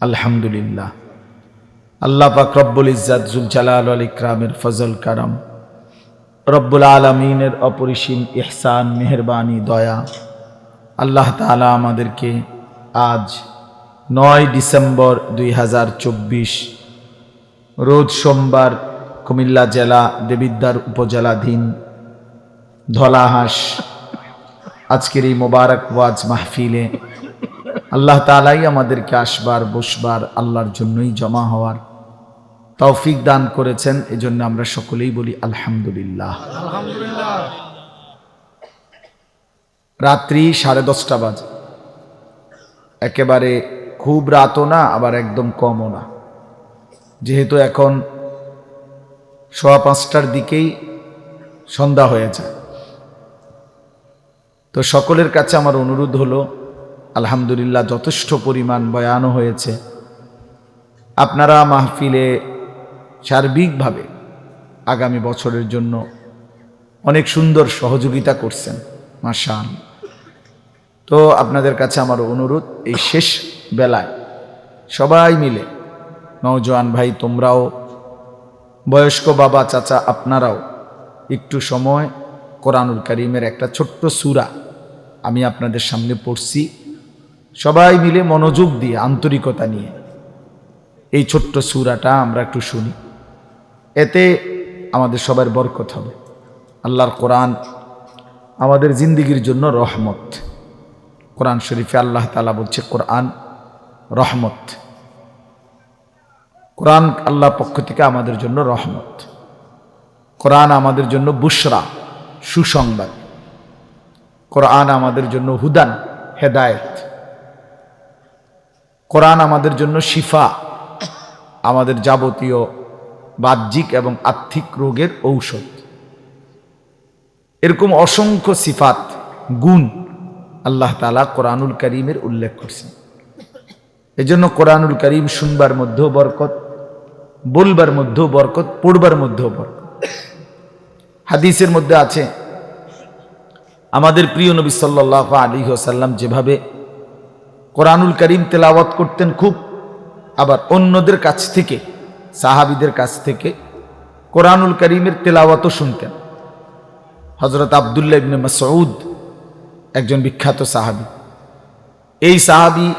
الحمد لله. আল্লাহ পাক রব্বুল ইজ্জাত জুল জালাল ওয়াল ইকরামের ফজল কারাম, রব্বুল আলামিনের অপরিসীম ইহসান, মেহেরবানি, দয়া, আল্লাহ তাআলা আমাদেরকে আজ 9 ডিসেম্বর 2024 রোজ সোমবার কুমিল্লা জেলা দেবিদ্বার উপজেলাধীন ধলাহাঁস আজকের এই মোবারক ওয়াজ মাহফিলে আল্লাহ তাআলাই আমাদেরকে আসবার, বসবার, আল্লাহর জন্যই জমা হওয়ার তৌফিক দান করেছেন। এজন্য আমরা সকলেই বলি আলহামদুলিল্লাহ। রাত্রি 10:30 বাজে, একেবারে খুব রাতও না আবার একদম কমও না, যেহেতু এখন 5:15টার দিকেই সন্ধ্যা হয়ে যায়। তো সকলের কাছে আমার অনুরোধ হলো, আলহামদুলিল্লাহ যথেষ্ট পরিমাণ বয়ানও হয়েছে, আপনারা মাহফিলে সার্বিকভাবে আগামী বছরের জন্য অনেক সুন্দর সহযোগিতা করছেন, মাশাআল্লাহ। তো আপনাদের কাছে আমার অনুরোধ, এই শেষ বেলায় সবাই মিলে, নওজোয়ান ভাই তোমরাও, বয়স্ক বাবা চাচা আপনারাও একটু সময় কোরআনুল কারীমের একটা ছোট্ট সূরা আমি আপনাদের সামনে পড়ছি, সবাই মিলে মনোযোগ দিয়ে আন্তরিকতা নিয়ে এই ছোট্ট সূরাটা আমরা একটু শুনি, এতে আমাদের সবার বরকত হবে। আল্লাহর কোরআন আমাদের জিন্দেগির জন্য রহমত। কোরআন শরীফে আল্লাহ তাআলা বলছে কোরআন রহমত। কোরআন আল্লাহর পক্ষ থেকে আমাদের জন্য রহমত। কোরআন আমাদের জন্য বুশরা, সুসংবাদ। কোরআন আমাদের জন্য হুদান, হেদায়েত। কোরআন আমাদের জন্য শিফা, আমাদের যাবতীয় বাহ্যিক এবং আত্মিক রোগের ঔষধ। এরকম অসংখ্য সিফাত, গুণ আল্লাহ তাআলা কোরআনুল কারীমের উল্লেখ করছেন। এজন্য কোরআনুল কারীম শুনবার মধ্যেও বরকত, বলবার মধ্যেও বরকত, পড়বার মধ্যেও বরকত। হাদিসের মধ্যে আছে আমাদের প্রিয় নবী সাল্লাল্লাহু আলাইহি ওয়াসাল্লাম যেভাবে কোরআনুল কারীম তেলাওয়াত করতেন খুব, আবার অন্যদের কাছ থেকে, সাহাবীদের কাছ থেকে কোরআনুল কারীমের তেলাওয়াতও শুনতেন। হযরত আব্দুল্লাহ ইবনে মাসউদ একজন বিখ্যাত সাহাবী। এই সাহাবী